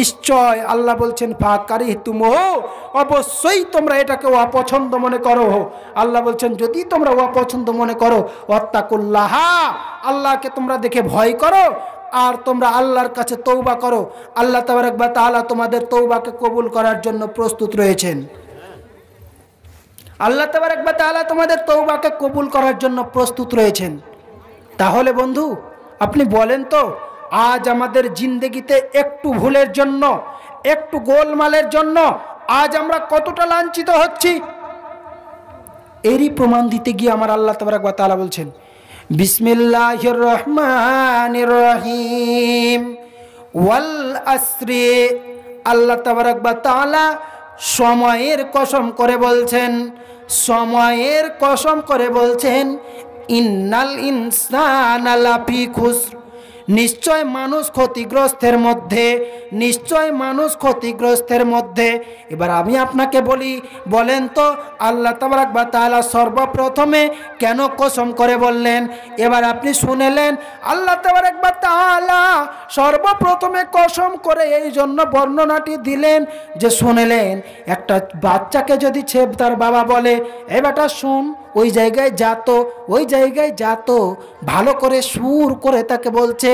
S1: নিশ্চয় আল্লাহ বলছেন ফাকারিহতুমহু, অবশ্যই তোমরা এটাকে অপছন্দ মনে করো। আল্লাহ বলছেন যদি তোমরা অপছন্দ মনে করো, ওয়াত্তাকুল্লাহ, আল্লাহকে তোমরা দেখে ভয় করো, আর তোমরা আল্লাহর কাছে তওবা করো। আল্লাহ তাবারক ওয়া তাআলা তোমাদের তওবাকে কবুল করার জন্য প্রস্তুত রয়েছেন। আল্লাহ তাবারক ওয়া তাআলা তোমাদের তওবাকে কবুল করার জন্য প্রস্তুত রয়েছেন। তাহলে বন্ধু আপনি বলেন তো, আজ আমাদের জিন্দেগিতে একটু ভুলের জন্য, একটু গোলমালের জন্য আজ আমরা কতটা লাঞ্ছিত হচ্ছি? এরই প্রমাণ দিতে গিয়ে আমার আল্লাহ তাবারক ওয়া তাআলা বলছেন, বিসমিল্লাহির রহমানির রহিম ওয়াল আসরি, আল্লাহ তাবারক ওয়া তাআলা সময়ের কসম করে বলছেন, সময়ের কসম করে বলছেন, ইন্নাল ইনসানা লাফি খুসর, নিশ্চয় মানুষ ক্ষতিগ্রস্তের মধ্যে, নিশ্চয় মানুষ ক্ষতিগ্রস্তের মধ্যে। এবার আমি আপনাকে বলি, বলেন তো আল্লাহ তাবারক ওয়া তাআলা সর্বপ্রথমে কেন কসম করে বললেন? এবার আপনি শুনেলেন আল্লাহ তাবারক ওয়া তাআলা সর্বপ্রথমে কসম করে এই জন্য বর্ণনাটি দিলেন যে শুনেলেন একটা বাচ্চাকে যদি তার বাবা বলে, এ বেটা শুন, ওই জায়গায় যাতো, ওই জায়গায় যাতো, ভালো করে সুর করে তাকে বলছে।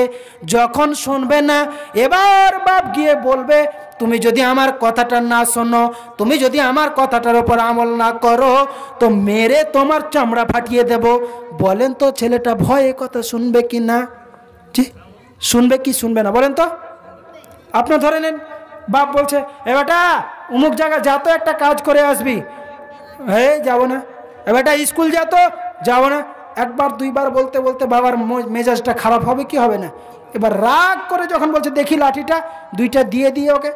S1: যখন শুনবে না, এবার বাপ গিয়ে বলবে, তুমি যদি আমার কথাটা না শোনো, তুমি যদি আমার কথাটার উপর আমল না করো, তো মেরে তোমার চামড়া ফাটিয়ে দেব। বলেন তো ছেলেটা ভয়ে কথা শুনবে কি না? জি, শুনবে কি শুনবে না বলেন তো? আপনার ধরে নেন বাপ বলছে, এ বেটা অমুক জায়গায় যাতো, একটা কাজ করে আসবি। হ্যাঁ যাবো না। এ বেটা স্কুল যাতো, যাবো না। একবার দুইবার বলতে বলতে বাবার মেজাজটা খারাপ হবে কি হবে না? এবার রাগ করে যখন বলছে দেখি লাঠিটা, দুইটা দিয়ে দিয়ে ওকে,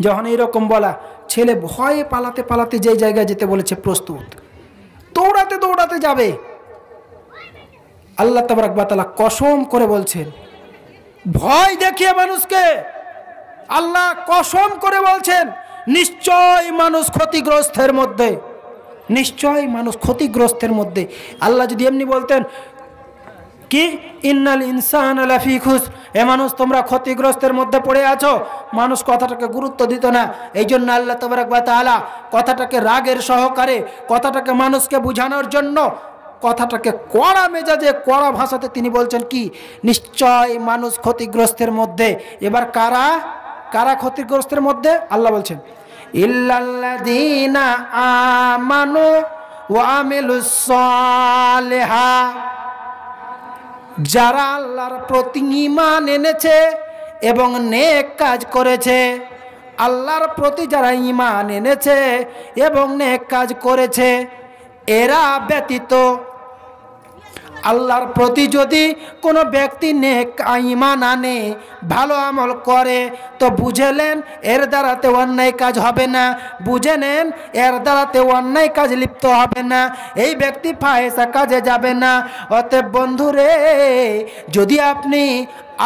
S1: যখন এইরকম বলা, ছেলে ভয়ে পালাতে পালাতে যে জায়গায় যেতে বলেছে প্রস্তুত, দৌড়াতে দৌড়াতে যাবে। আল্লাহ তাবারক ওয়া তাআলা কসম করে বলছেন, ভয় দেখিয়ে মানুষকে আল্লাহ কসম করে বলছেন, নিশ্চয় মানুষ ক্ষতিগ্রস্তের মধ্যে, নিশ্চয় মানুষ ক্ষতিগ্রস্তের মধ্যে। আল্লাহ যদি এমনি বলতেন কি, ইন্নাল ইনসানা লাফি খুসর, এ মানুষ তোমরা ক্ষতিগ্রস্তের মধ্যে পড়ে আছো, মানুষ কথাটাকে গুরুত্ব দিত না। এই জন্য আল্লাহ তাবারক ওয়া তাআলা কথাটাকে রাগের সহকারে, কথাটাকে মানুষকে বোঝানোর জন্য কথাটাকে কড়া মেজাজে, কড়া ভাষাতে তিনি বলছেন কি, নিশ্চয় মানুষ ক্ষতিগ্রস্তের মধ্যে। এবার কারা কারা ক্ষতিগ্রস্তের মধ্যে? আল্লাহ বলছেন, ইল্লাল্লাযীনা আমানু ওয়া আমিলুস সালিহা, যারা আল্লাহর প্রতি ঈমান এনেছে এবং নেক কাজ করেছে। আল্লাহর প্রতি যারা ঈমান এনেছে এবং নেক কাজ করেছে, এরা ব্যতীত আল্লাহর প্রতি যদি কোনো ব্যক্তি নেক ঈমান আনে, ভালো আমল করে, তো বুঝেলেন এর দ্বারাতে অন্যায় কাজ হবে না, বুঝে নেন এর দ্বারাতে অন্যায় কাজ লিপ্ত হবে না, এই ব্যক্তি ফাহেসা কাজে যাবে না। অতএব বন্ধুরে, যদি আপনি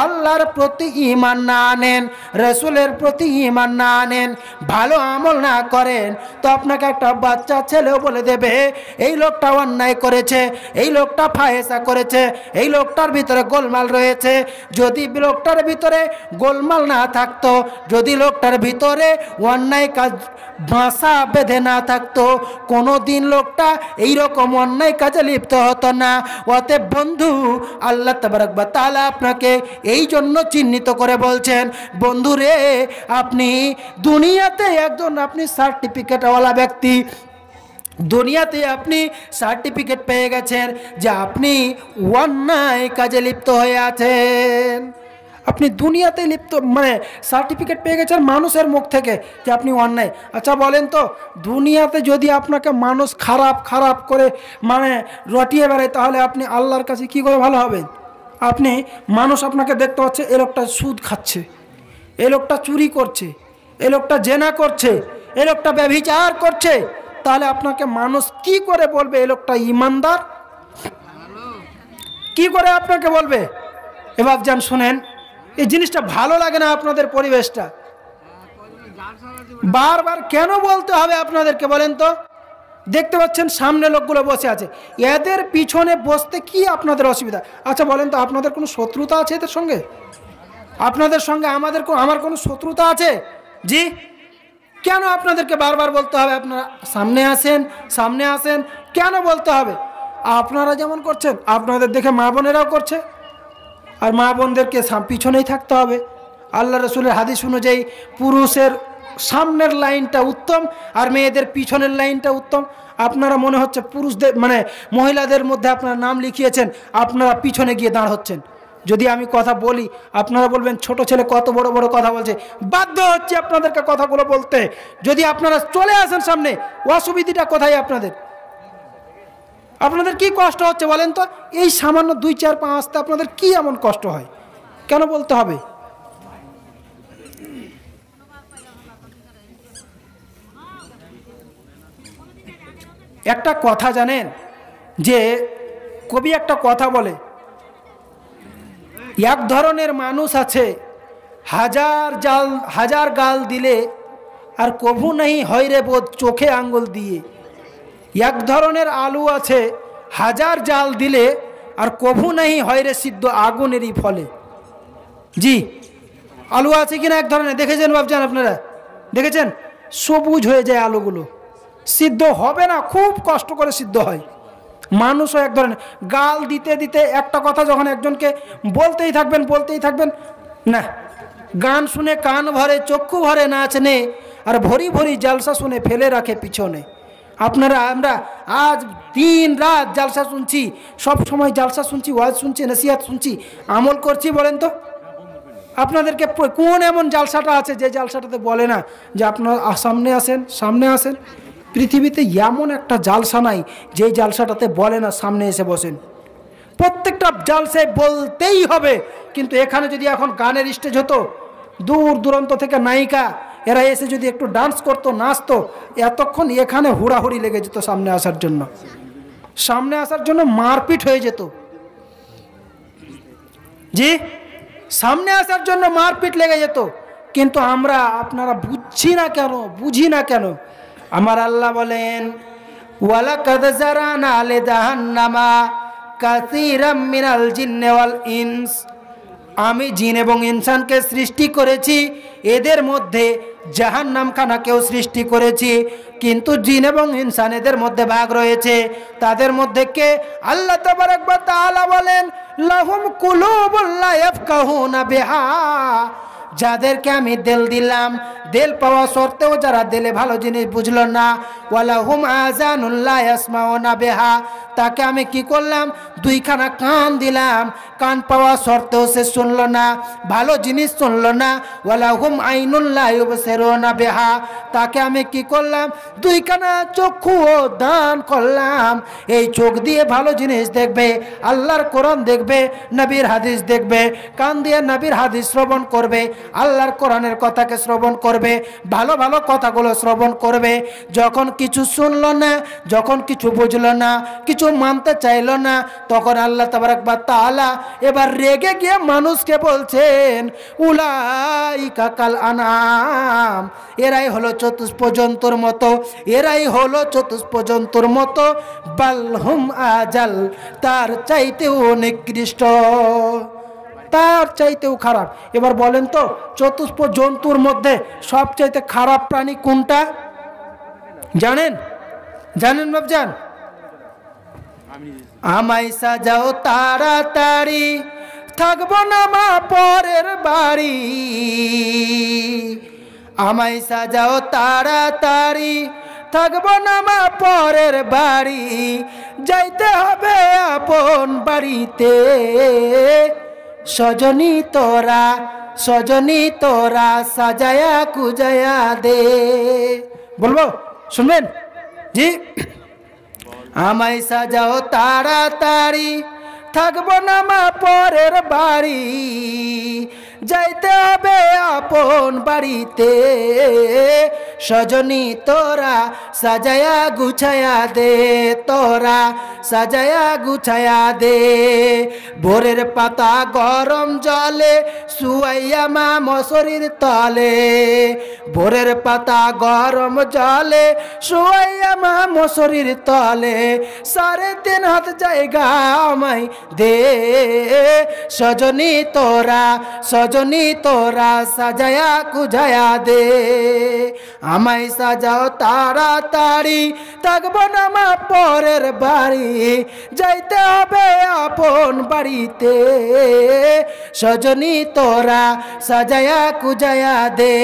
S1: আল্লাহর প্রতি ঈমান না আনেন, রাসূলের প্রতি ঈমান না আনেন, ভালো আমল না করেন, তো আপনাকে একটা বাচ্চা ছেলেও বলে দেবে এই লোকটা অন্যায় করেছে, এই লোকটা ফাহেসা করেছে, এই লোকটার ভিতরে গোলমাল রয়েছে। যদি লোকটার ভিতরে গোলমাল না থাকতো, যদি লোকটার ভিতরে অন্যায় কাজ বাসা বেঁধে না থাকতো, কোনো দিন লোকটা এইরকম অন্যায় কাজে লিপ্ত হতো না। অতএব বন্ধু, আল্লাহ তাবারক ওয়া তাআলা আপনাকে এই জন্য চিহ্নিত করে বলছেন, বন্ধুরে, আপনি দুনিয়াতে একজন আপনি সার্টিফিকেটওয়ালা ব্যক্তি, দুনিয়াতে আপনি সার্টিফিকেট পেয়ে গেছেন যে আপনি অন্যায় কাজে লিপ্ত হয়ে আছেন। আপনি দুনিয়াতে লিপ্ত, মানে সার্টিফিকেট পেয়ে গেছেন মানুষের মুখ থেকে যে আপনি অন্যায়। আচ্ছা বলেন তো, দুনিয়াতে যদি আপনাকে মানুষ খারাপ খারাপ করে মানে রটিয়ে বেড়ায়, তাহলে আপনি আল্লাহর কাছে কি করে ভালো হবেন? আপনি মানুষ আপনাকে দেখতে পাচ্ছে, এ লোকটা সুদ খাচ্ছে, এ লোকটা চুরি করছে, এ লোকটা জেনা করছে, এ লোকটা ব্যভিচার করছে, তাহলে আপনাকে মানুষ কি করে বলবে এ লোকটা ঈমানদার? কি করে আপনাকে বলবে? এবার যান শুনেন, এই জিনিসটা ভালো লাগে না আপনাদের পরিবেশটা? বারবার কেন বলতে হবে আপনাদেরকে বলেন তো? দেখতে পাচ্ছেন সামনে লোকগুলো বসে আছে, এদের পিছনে বসতে কি আপনাদের অসুবিধা? আচ্ছা বলেন তো, আপনাদের কোনো শত্রুতা আছে এদের সঙ্গে? আপনাদের সঙ্গে আমার কোনো শত্রুতা আছে? জি, কেন আপনাদেরকে বারবার বলতে হবে আপনারা সামনে আসেন, সামনে আসেন? কেন বলতে হবে? আপনারা যেমন করছেন, আপনাদের দেখে মা বোনেরাও করছে, আর মা বোনদেরকে পিছনেই থাকতে হবে। আল্লাহ রসুলের হাদিস অনুযায়ী পুরুষের সামনের লাইনটা উত্তম আর মেয়েদের পিছনের লাইনটা উত্তম। আপনারা মনে হচ্ছে পুরুষদের মানে মহিলাদের মধ্যে আপনারা নাম লিখিয়েছেন, আপনারা পিছনে গিয়ে দাঁড় হচ্ছেন। যদি আমি কথা বলি, আপনারা বলবেন ছোট ছেলে কত বড় বড় কথা বলছে, বাধ্য হচ্ছে আপনাদেরকে কথাগুলো বলতে। যদি আপনারা চলে আসেন সামনে, অসুবিধাটা কোথায় আপনাদের? আপনাদের কি কষ্ট হচ্ছে বলেন তো? এই সামান্য 2, 4 পা আসতে আপনাদের কি এমন কষ্ট হয়? কেন বলতে হবে? একটা কথা জানেন, যে কবি একটা কথা বলে, এক ধরনের মানুষ আছে হাজার গাল দিলে আর কভু নেই হয় রে বোধ চোখে আঙ্গুল দিয়ে। এক ধরনের আলু আছে হাজার জাল দিলে আর কভু নেই হয় রে সিদ্ধ আগুনেরই ফলে। জি, আলু আছে কিনা এক ধরনের, দেখেছেন বাবজান? আপনারা দেখেছেন? সবুজ হয়ে যায় আলুগুলো, সিদ্ধ হবে না, খুব কষ্ট করে সিদ্ধ হয়। মানুষও এক ধরনের, গাল দিতে দিতে একটা কথা যখন একজনকে বলতেই থাকবেন, না গান শুনে কান ভরে চক্ষু ভরে নাচ নে, আর ভরি ভরি জালসা শুনে ফেলে রাখে পিছনে। আমরা আজ দিন রাত জালসা শুনছি, সব সময় জালসা শুনছি, ওয়াজ শুনছি, নসিহত শুনছি, আমল করছি। বলেন তো আপনাদেরকে কোন এমন জালসাটা আছে যে জালসাটাতে বলে না যে আপনারা সামনে আসেন? পৃথিবীতে এমন একটা জালসা নাই যে জালসাটাতে বলে না সামনে এসে বসেন। প্রত্যেকটা জালসায় বলতেই হবে। কিন্তু এখানে যদি এখন গানের স্টেজ হতো, দূর দূরান্ত থেকে নায়িকা এরা এসে যদি একটু ডান্স করতো, নাচতো, এতক্ষণ এখানে হুড়াহুড়ি লেগে যেত সামনে আসার জন্য মারপিট হয়ে যেত। জি, সামনে আসার জন্য মারপিট লেগে যেত। কিন্তু আপনারা বুঝি না কেন? আমার আল্লাহ বলেন, ওয়ালাকাদ যারানা লিজাহান্নামা কাসীরাম মিনাল জিন্নি ওয়াল ইনস, আমি জিন এবং ইনসানকে সৃষ্টি করেছি, এদের মধ্যে জাহান্নামখানাকেও সৃষ্টি করেছি। কিন্তু জিন এবং ইনসান এদের মধ্যে ভাগ রয়েছে। তাদের মধ্যে কে? আল্লাহ তাবারক ওয়া তাআলা বলেন, লাহুম কুলুবুন লা ইয়াফকাহুনা বিহা, যাদেরকে আমি দিল দিলাম, দিল পাওয়া সত্ত্বেও যারা দিলে ভালো জিনিস বুঝলো না, ওয়ালাহুম আযানুন লা ইয়াসমাউনা বিহা, তাকে আমি কি করলাম, দুইখানা কান দিলাম, কান পাওয়া সত্ত্বেও সে শুনলো না, ভালো জিনিস শুনলো না। ওয়ালাহুম আইনুন লা ইউবসিরুনা বিহা, তাকে আমি কি করলাম, দুইখানা চক্ষুও দান করলাম, এই চোখ দিয়ে ভালো জিনিস দেখবে, আল্লাহর কোরআন দেখবে, নবীর হাদিস দেখবে, কান দিয়ে নবীর হাদিস শ্রবণ করবে, আল্লাহর কোরআনের কথাকে শ্রবণ করবে, ভালো ভালো কথাগুলো শ্রবণ করবে। যখন কিছু শুনলো না, যখন কিছু বুঝলো না, কিছু মানতে চাইলো না, তখন আল্লাহ তাবারক ওয়া তাআলা এবার রেগে গিয়ে মানুষকে বলছেন উলাইকা কাল আনাম, এরাই হলো চতুষ্প জন্তুর মতো, এরাই হলো চতুষ্প জন্তুর মতো, বালহুম আজাল, তার চাইতেও নিকৃষ্ট, তার চাইতেও খারাপ। এবার বলেন তো চতুষ্প জন্তুর মধ্যে সবচাইতে খারাপ প্রাণী কোনটা জানেন? জানেন বাবজান? আমায় সাজাও তাড়াতাড়ি, থাকবো না মা পরের বাড়ি, আমায় সাজাও তাড়াতাড়ি, থাকবো না মা পরের বাড়ি, যাইতে হবে আপন বাড়িতে, সজনী তোরা, সজনী তোরা সাজায়া কুজায়া দে। বলবো, শুনবেন? জি। আমায় সাজাও তাড়াতাড়ি, থাকবো না মা পরের বাড়ি, যাইতে হবে আপন বাড়িতে, সজনী তোরা সাজায়া গুছায়া দে, তোরা সাজায়া গুছায়া দে। ভোরের পাতা গরম জলে শুয়াইয়া মা মশারির তলে, ভোরের পাতা গরম জলে শুয়াইয়া মা মশারির তলে, 3.5 হাত জায়গা আমায় দে, সজনী তোরা, সজনী তোরা সাজায়া কুজায়া দে। আমায় সাজাও তাড়াতাড়ি, থাকবো না মা পরের বাড়ি, যাইতে হবে আপন বাড়িতে, সজনী তোরা সাজায়া কুজায়া দে।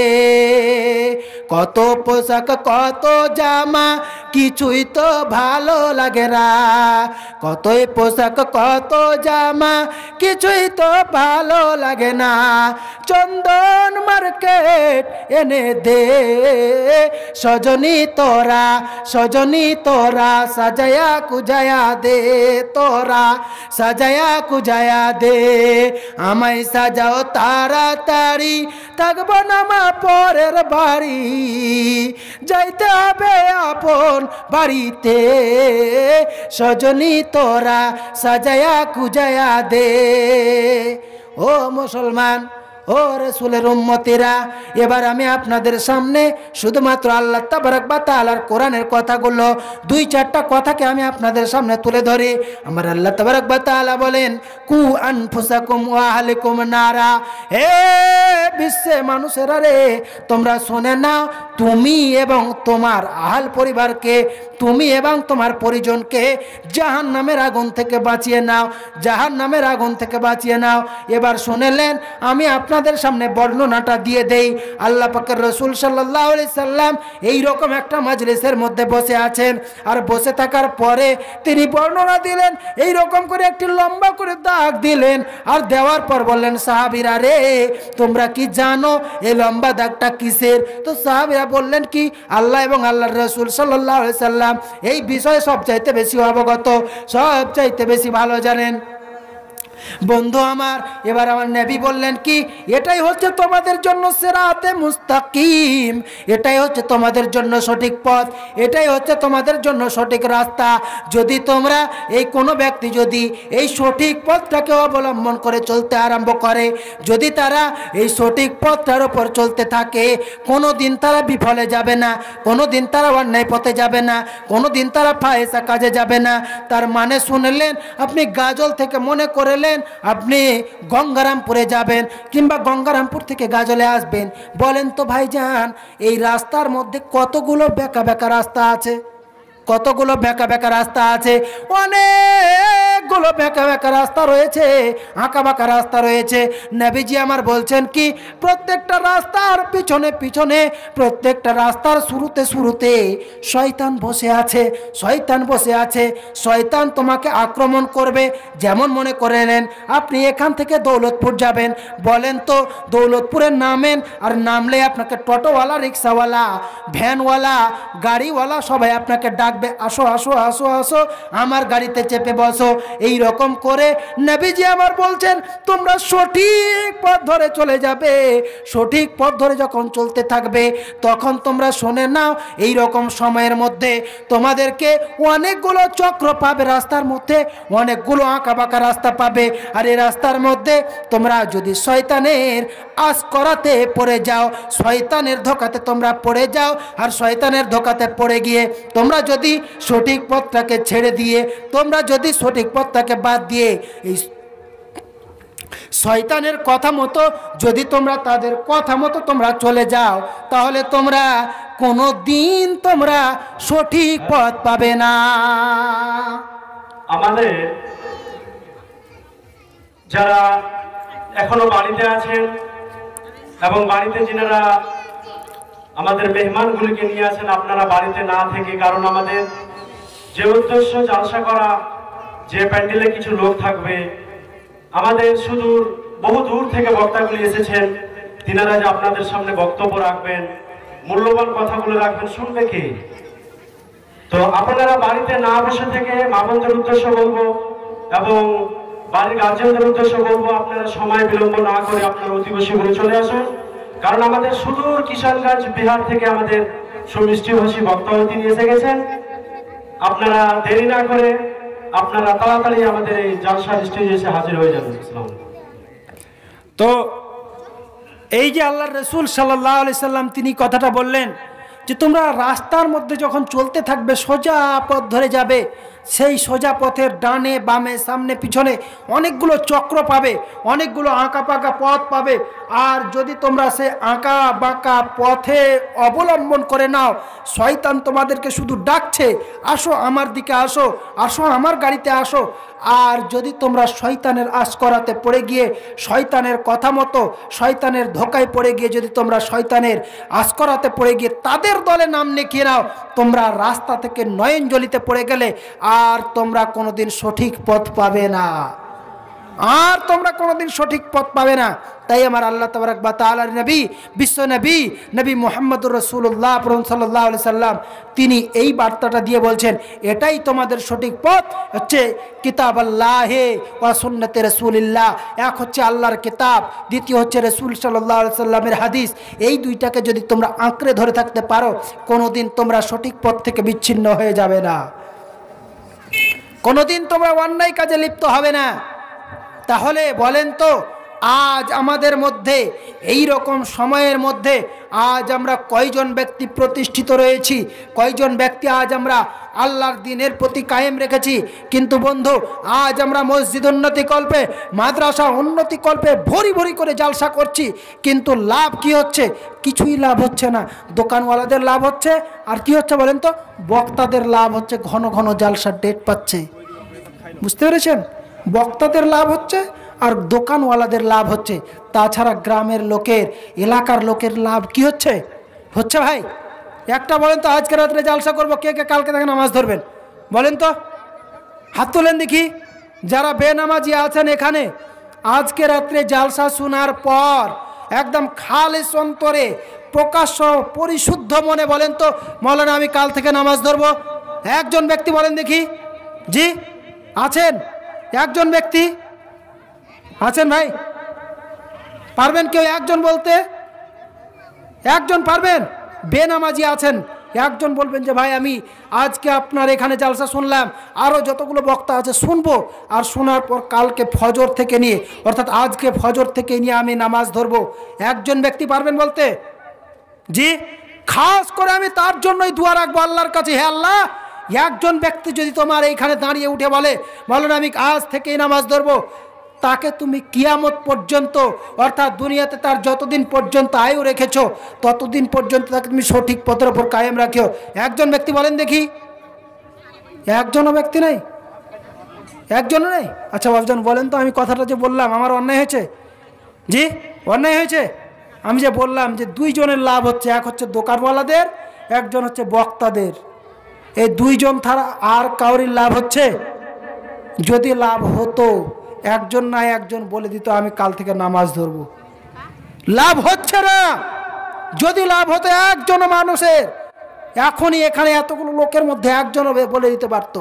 S1: কত পোশাক কত জামা কিছুই তো ভালো লাগে না, কতই পোশাক কত জামা কিছুই তো ভালো লাগে না, চন্দন মার্কেট এনে দে, সজনী তোরা, সজনী তোরা সাজায়া কুজায়া দে, তোরা সাজায়া কুজায়া দে। আমায় সাজাও তাড়াতাড়ি, থাকবো না মা পরের বাড়ি, যাইতে হবে আপন বাড়িতে, সজনী তোরা সাজায়া কুজায়া দে। ও মুসলমান, ও রাসূলের উম্মতিরা, এবার আমি আপনাদের সামনে শুধুমাত্র আল্লাহ তাবারক ওয়া তাআলার কোরআনের কথাগুলো 2-4টা কথাকে আমি আপনাদের সামনে তুলে ধরি। আমার আল্লাহ তাবারক ওয়া তাআলা বলেন, কু আনফুসাকুম ওয়া আহলিকুম নারা, হে বিশ্বের মানুষেরা রে, তোমরা শুনে নাও, তুমি এবং তোমার আহল পরিবারকে, তুমি এবং তোমার পরিজনকে জাহান্নামের আগুন থেকে বাঁচিয়ে নাও, জাহান্নামের আগুন থেকে বাঁচিয়ে নাও। এবার শুনলেন, আমি আপনাদের সামনে বর্ণনাটা দিয়ে দেই। আল্লাহ পাকের রাসূল সাল্লাল্লাহু আলাইহি সাল্লাম এই রকম একটা মাজলিসের মধ্যে বসে আছেন, আর বসে থাকার পরে তিনি বর্ণনা দিলেন, এই রকম করে একটি লম্বা করে দাগ দিলেন, আর দেওয়ার পর বললেন, সাহাবীরা রে, তোমরা কি জানো এই লম্বা দাগটা কিসের? তো সাহাবীরা বললেন কি, আল্লাহ এবং আল্লাহর রাসূল সাল্লাল্লাহু আলাইহি সাল্লাম এই বিষয়ে সবচাইতে বেশি অবগত, সবচাইতে বেশি ভালো জানেন। বন্ধু আমার, এবার আমার নবী বললেন কি, এটাই হচ্ছে তোমাদের জন্য সিরাতে মুস্তাকিম, এটাই হচ্ছে তোমাদের জন্য সঠিক পথ, এটাই হচ্ছে তোমাদের জন্য সঠিক রাস্তা। যদি তোমরা এই কোনো ব্যক্তি যদি এই সঠিক পথটাকে অবলম্বন করে চলতে আরম্ভ করে, যদি তারা এই সঠিক পথটার উপর চলতে থাকে, কোনো দিন তারা বিফলে যাবে না, কোনো দিন তারা অন্যায় পথে যাবে না, কোনো দিন তারা ফাহেসা কাজে যাবে না। তার মানে শুনলেন, আপনি গাজল থেকে মনে করলেন আপনি গঙ্গারামপুরে যাবেন, কিংবা গঙ্গারামপুর থেকে গাজলে আসবেন, বলেন তো ভাইজান, এই রাস্তার মধ্যে কতগুলো বেঁকা বেঁকা রাস্তা আছে, কতগুলো বেঁকা বেঁকা রাস্তা আছে, অনেক অনেকগুলো বেঁকা বেঁকা রাস্তা রয়েছে, আঁকা বাঁকা রাস্তা রয়েছে। নবীজি আমার বলছেন কি, প্রত্যেকটা রাস্তার পিছনে পিছনে, প্রত্যেকটা রাস্তার শুরুতে শুরুতে শয়তান বসে আছে, শয়তান বসে আছে। শয়তান তোমাকে আক্রমণ করবে। যেমন মনে করে নেন আপনি এখান থেকে দৌলতপুর যাবেন, বলেন তো দৌলতপুরে নামেন, আর নামলে আপনাকে টোটোওয়ালা, রিক্সাওয়ালা, ভ্যানওয়ালা, গাড়িওয়ালা সবাই আপনাকে ডাকবে, আসো আসো আসো আসো আমার গাড়িতে চেপে বসো। এই রকম করে নবীজি আমার বলছেন তোমরা সঠিক পথ ধরে চলে যাবে। সঠিক পথ ধরে যখন চলতে থাকবে তখন তোমরা শুনে নাও, এই রকম সময়ের মধ্যে তোমাদেরকে অনেকগুলো চক্র পাবে, রাস্তার মধ্যে অনেকগুলো আঁকা বাঁকা রাস্তা পাবে। আর এই রাস্তার মধ্যে তোমরা যদি শয়তানের আশ করাতে পড়ে যাও, শয়তানের ধোকাতে তোমরা পড়ে যাও, আর শয়তানের ধোকাতে পড়ে গিয়ে তোমরা যদি সঠিক পথটাকে ছেড়ে দিয়ে, তোমরা যদি সঠিক পথটাকে বাদ দিয়ে এই শয়তানের কথা মতো যদি তোমরা তাদের কথা মতো তোমরা চলে যাও, তাহলে তোমরা কোনো দিন তোমরা সঠিক পথ পাবে না।
S2: আমাদের যারা এখনো বাড়িতে আছেন এবং বাড়িতে যিনারা আমাদের মেহমানগুলিকে নিয়ে আছেন, আপনারা বাড়িতে না থেকে, কারণ আমাদের যে উদ্দেশ্য জালসা করা, যে প্যান্ডেলে কিছু লোক থাকবে, আমাদের সুদূর বহু দূর থেকে বক্তাগুলি এসেছেন, তিনারা যে আপনাদের সামনে বক্তব্য রাখবেন, মূল্যবান কথাগুলো রাখবেন, শুনবে কে? তো আপনারা বাড়িতে না বসে থেকে মা বোনদের উদ্দেশ্য বলবো এবং বাড়ির গার্জিয়ানদের উদ্দেশ্য বলবো, আপনারা সময় বিলম্ব না করে আপনারা অতিবশী বলে চলে আসুন। কারণ আমাদের সুদূর কিষানগঞ্জ বিহার থেকে আমাদের সুমিষ্টিভাষী বক্তাবতী নিয়ে এসে গেছেন। আপনারা দেরি না করে আপনারা তাড়াতাড়ি আমাদের এই জালসা স্টেজে এসে হাজির হয়ে যাবেন।
S1: তো এই যে আল্লাহর রাসূল সাল্লাল্লাহু আলাইহি সাল্লাম তিনি কথাটা বললেন যে তোমরা রাস্তার মধ্যে যখন চলতে থাকবে সোজা পথ ধরে যাবে, সেই সোজা পথের ডানে বামে সামনে পিছনে অনেকগুলো চক্র পাবে, অনেকগুলো আঁকা পাকা পথ পাবে। আর যদি তোমরা সেই আঁকা বাঁকা পথে অবলম্বন করে নাও, শয়তান তোমাদেরকে শুধু ডাকছে, আসো আমার দিকে আসো, আসো আমার গাড়িতে আসো। আর যদি তোমরা শয়তানের আশ করাতে পড়ে গিয়ে, শয়তানের কথা মতো, শয়তানের ধোকায় পড়ে গিয়ে যদি তোমরা শয়তানের আশ করাতে পড়ে গিয়ে তাদের দলে নাম লিখিয়ে নাও, তোমরা রাস্তা থেকে নয়নজলিতে পড়ে গেলে আর তোমরা কোনোদিন সঠিক পথ পাবে না, আর তোমরা কোনোদিন সঠিক পথ পাবে না। তাই আমার আল্লাহ তাবারক ওয়া তাআলার নবী, বিশ্ব নবী, নবী মুহাম্মদুর রাসূলুল্লাহ সাল্লাল্লাহু আলাইহি সাল্লাম তিনি এই বার্তাটা দিয়ে বলছেন, এটাই তোমাদের সঠিক পথ হচ্ছে কিতাবাল্লাহি ওয়া সুন্নতে রাসূলিল্লাহ। এক হচ্ছে আল্লাহর কিতাব, দ্বিতীয় হচ্ছে রাসূল সাল্লাল্লাহু আলাইহি সাল্লামের হাদিস। এই দুইটাকে যদি তোমরা আঁকড়ে ধরে থাকতে পারো, কোনোদিন তোমরা সঠিক পথ থেকে বিচ্ছিন্ন হয়ে যাবে না, কোনোদিন তোমরা অন্যায় কাজে লিপ্ত হবে না। তাহলে বলেন তো, আজ আমাদের মধ্যে এই রকম সময়ের মধ্যে আজ আমরা কয়জন ব্যক্তি প্রতিষ্ঠিত রয়েছি, কয়জন ব্যক্তি আজ আমরা আল্লাহর দ্বীনের প্রতি কায়েম রেখেছি? কিন্তু বন্ধু, আজ আমরা মসজিদ উন্নতি কল্পে, মাদ্রাসা উন্নতি কল্পে ভরি ভরি করে জালসা করছি, কিন্তু লাভ কি হচ্ছে? কিছুই লাভ হচ্ছে না। দোকানওয়ালাদের লাভ হচ্ছে, আর কি হচ্ছে বলেন তো? বক্তাদের লাভ হচ্ছে, ঘন ঘন জালসার ডেট পাচ্ছে। বুঝতে পেরেছেন? বক্তাদের লাভ হচ্ছে আর দোকানওয়ালাদের লাভ হচ্ছে। তাছাড়া গ্রামের লোকের, এলাকার লোকের লাভ কি হচ্ছে? হচ্ছে ভাই একটা বলেন তো, আজকে রাত্রে জালসা করবো, কে কে কালকে থেকে নামাজ ধরবেন বলেন তো? হাত তোলেন দেখি। যারা বেনামাজি আছেন এখানে, আজকে রাত্রে জালসা শোনার পর একদম খালিস অন্তরে, প্রকাশ্য পরিশুদ্ধ মনে বলেন তো, মৌলানা আমি কাল থেকে নামাজ ধরবো। একজন ব্যক্তি বলেন দেখি। জি আছেন? একজন ব্যক্তি আছেন ভাই? পারবেন কেউ একজন বলতে? একজন পারবেন? বেনামাজি আছেন, একজন বলবেন যে ভাই আমি আজকে আপনার এখানে জালসা শুনলাম, আরও যতগুলো বক্তা আছে শুনবো, আর শোনার পর কালকে ফজর থেকে নিয়ে, অর্থাৎ আজকে ফজর থেকে নিয়ে আমি নামাজ ধরবো। একজন ব্যক্তি পারবেন বলতে? জি, খাস করে আমি তার জন্যই দোয়া রাখবো আল্লাহর কাছে, হে আল্লাহ, একজন ব্যক্তি যদি তোমার এইখানে দাঁড়িয়ে উঠে বলেন আমি আজ থেকেই নামাজ ধরবো, তাকে তুমি কিয়ামত পর্যন্ত, অর্থাৎ দুনিয়াতে তার যতদিন পর্যন্ত আয়ু রেখেছো ততদিন পর্যন্ত তাকে তুমি সঠিক পথের ওপর কায়েম রাখিও। একজন ব্যক্তি বলেন দেখি। একজনও ব্যক্তি নাই। একজনও নেই? আচ্ছা বাবজান বলেন তো, আমি কথাটা যে বললাম আমার অন্যায় হয়েছে? জি অন্যায় হয়েছে? আমি যে বললাম যে দুইজনের লাভ হচ্ছে, এক হচ্ছে দোকানওয়ালাদের, একজন হচ্ছে বক্তাদের। এই দুইজন ছাড়া আর কাউরির লাভ হচ্ছে? যদি লাভ হতো একজন না একজন বলে দিত আমি কাল থেকে নামাজ ধরবো। লাভ হচ্ছে না। যদি লাভ হতো একজন মানুষের, এখনই এখানে এতগুলো লোকের মধ্যে একজনও বলে দিতে পারত।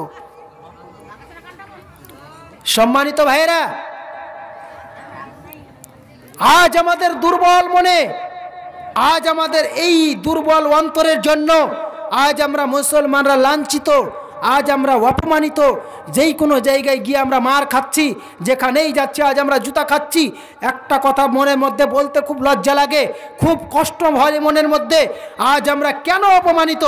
S1: সম্মানিত ভাইরা, আজ আমাদের দুর্বল মনে, আজ আমাদের এই দুর্বল অন্তরের জন্য আজ আমরা মুসলমানরা লাঞ্ছিত, আজ আমরা অপমানিত। যেই কোনো জায়গায় গিয়ে আমরা মার খাচ্ছি, যেখানেই যাচ্ছি আজ আমরা জুতা খাচ্ছি। একটা কথা মনের মধ্যে বলতে খুব লজ্জা লাগে, খুব কষ্ট হয় মনের মধ্যে। আজ আমরা কেন অপমানিত,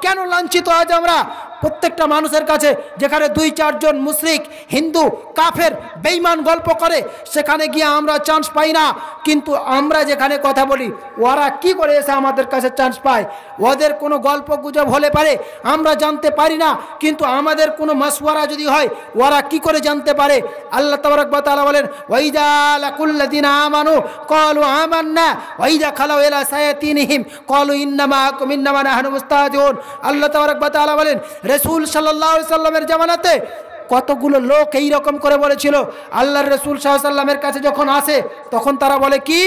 S1: কেন লাঞ্ছিত? আজ আমরা প্রত্যেকটা মানুষের কাছে যেখানে 2-4 জন মুশরিক, হিন্দু, কাফের, বেঈমান গল্প করে, সেখানে গিয়ে আমরা চান্স পাই না। কিন্তু আমরা যেখানে কথা বলি, ওরা কি করে এসে আমাদের কাছে চান্স পায়? ওদের কোনো গল্প গুজব হলে পারে, আমরা জানতে পারি না। কিন্তু আমাদের কোনো মাসওয়ারা যদি হয়, ওরা কি করে জানতে পারে? আল্লাহ তাবারক ওয়া তাআলা বলেন, ওয়াইজা লাকুল্লাযিনা আমানু ক্বালু আমান্না ওয়াইজা খালাউ ইলা শায়াতিনহিম ক্বালু ইন্নামা নাহনু মুস্তাহজিউন। আল্লাহ তাবারক ওয়া তাআলা বলেন, রাসূল সাল্লাল্লাহু আলাইহি সাল্লামের জামানাতে কতগুলো লোক এই রকম করে বলেছিল। আল্লাহর রাসূল সাল্লাল্লাহু আলাইহি সাল্লামের কাছে যখন আসে, তখন তারা বলে কি?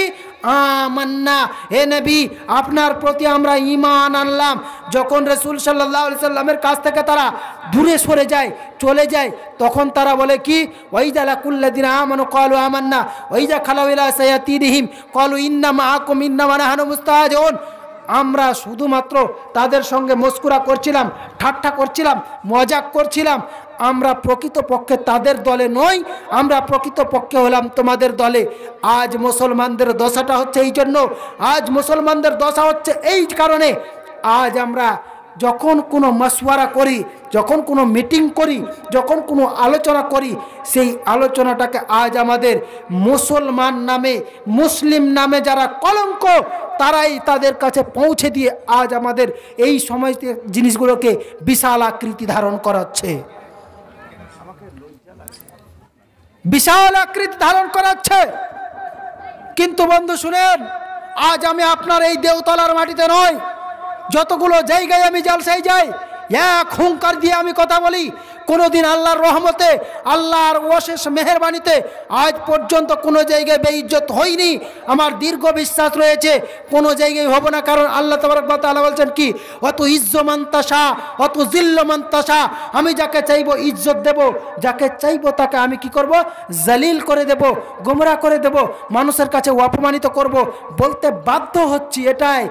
S1: আমান্না, হে নবী আপনার প্রতি আমরা ঈমান আনলাম। যখন রাসূল সাল্লাল্লাহু আলাইহি সাল্লামের কাছ থেকে তারা দূরে সরে যায়, চলে যায়, তখন তারা বলে কি? ওয়াইজা লাকুল্লাযিনা আমানু ক্বালু আমান্না ওয়াইজা খালাউ ইলা শায়াতিনহিম ক্বালু ইন্নামা নাহনু মুস্তাহজিউন। আমরা শুধুমাত্র তাদের সঙ্গে মস্কুরা করছিলাম, ঠাট্টা করছিলাম, মজাক করছিলাম। আমরা প্রকৃতপক্ষে তাদের দলে নই, আমরা প্রকৃতপক্ষে হলাম তোমাদের দলে। আজ মুসলমানদের দশাটা হচ্ছে এই জন্য, আজ মুসলমানদের দশা হচ্ছে এই কারণে। আজ আমরা যখন কোনো মাসওয়ারা করি, যখন কোনো মিটিং করি, যখন কোনো আলোচনা করি, সেই আলোচনাটাকে আজ আমাদের মুসলমান নামে, মুসলিম নামে যারা কলঙ্ক, তারাই তাদের কাছে পৌঁছে দিয়ে আজ আমাদের এই সময় জিনিসগুলোকে বিশাল আকৃতি ধারণ করাচ্ছে, বিশাল আকৃতি ধারণ করাচ্ছে। কিন্তু বন্ধু শুনেন, আজ আমি আপনার এই দেওতলার মাটিতে নয়, যতগুলো জায়গায় আমি জালসায় যাই, এক হুঙ্কার দিয়ে আমি কথা বলি। কোনোদিন আল্লাহর রহমতে, আল্লাহর অশেষ মেহেরবানিতে আজ পর্যন্ত কোনো জায়গায় বেইজ্জত হয়নি। আমার দীর্ঘ বিশ্বাস রয়েছে কোনো জায়গায় হব না। কারণ আল্লাহ তাবারক ওয়া তাআলা বলছেন কি? অত ইজ্জত মান তাশা অত জিল্ল মান তাশা। আমি যাকে চাইবো ইজ্জত দেব, যাকে চাইবো তাকে আমি কি করব? জালিল করে দেব, গোমরা করে দেব, মানুষের কাছে অপমানিত করব। বলতে বাধ্য হচ্ছি এটাই,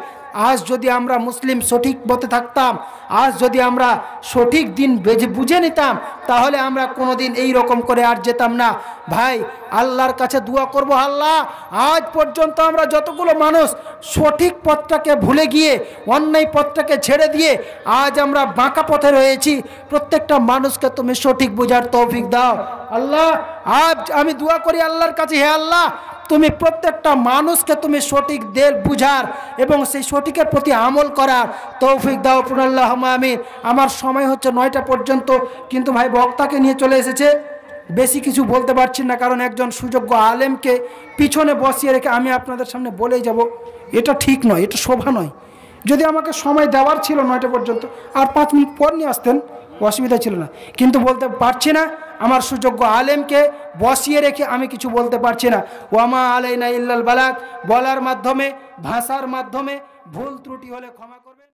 S1: আজ যদি আমরা মুসলিম সঠিক পথে থাকতাম, আজ যদি আমরা সঠিক দিন বুঝে নিতাম, তাহলে আমরা কোনোদিন এই রকম করে আর যেতাম না। ভাই আল্লাহর কাছে দোয়া করব, আল্লাহ আজ পর্যন্ত আমরা যতগুলো মানুষ সঠিক পথটাকে ভুলে গিয়ে অন্যায় পথটাকে ছেড়ে দিয়ে আজ আমরা বাঁকা পথে রয়েছি, প্রত্যেকটা মানুষকে তুমি সঠিক বোঝার তৌফিক দাও আল্লাহ। আজ আমি দোয়া করি আল্লাহর কাছে, হে আল্লাহ তুমি প্রত্যেকটা মানুষকে তুমি সঠিক বুঝার এবং সেই সঠিকের প্রতি আমল করার তৌফিক দাও। আল্লাহুম্মা আমিন। আমার সময় হচ্ছে 9টা পর্যন্ত, কিন্তু ভাই বক্তাকে নিয়ে চলে এসেছে, বেশি কিছু বলতে পারছি না। কারণ একজন সুযোগ্য আলেমকে পিছনে বসিয়ে রেখে আমি আপনাদের সামনে বলেই যাব, এটা ঠিক নয়, এটা শোভা নয়। যদি আমাকে সময় দেওয়ার ছিল 9টা পর্যন্ত, আর 5 মিনিট পর নিয়ে আসতেন, অসুবিধা ছিল না। কিন্তু বলতে পারছি না, আমার সুযোগ্য আলেমকে বসিয়ে রেখে আমি কিছু বলতে পারছি না। ওয়ামা আলাইনা ইল্লাল বালাগ। বলার মাধ্যমে, ভাষার মাধ্যমে ভুল ত্রুটি হলে ক্ষমা করবেন।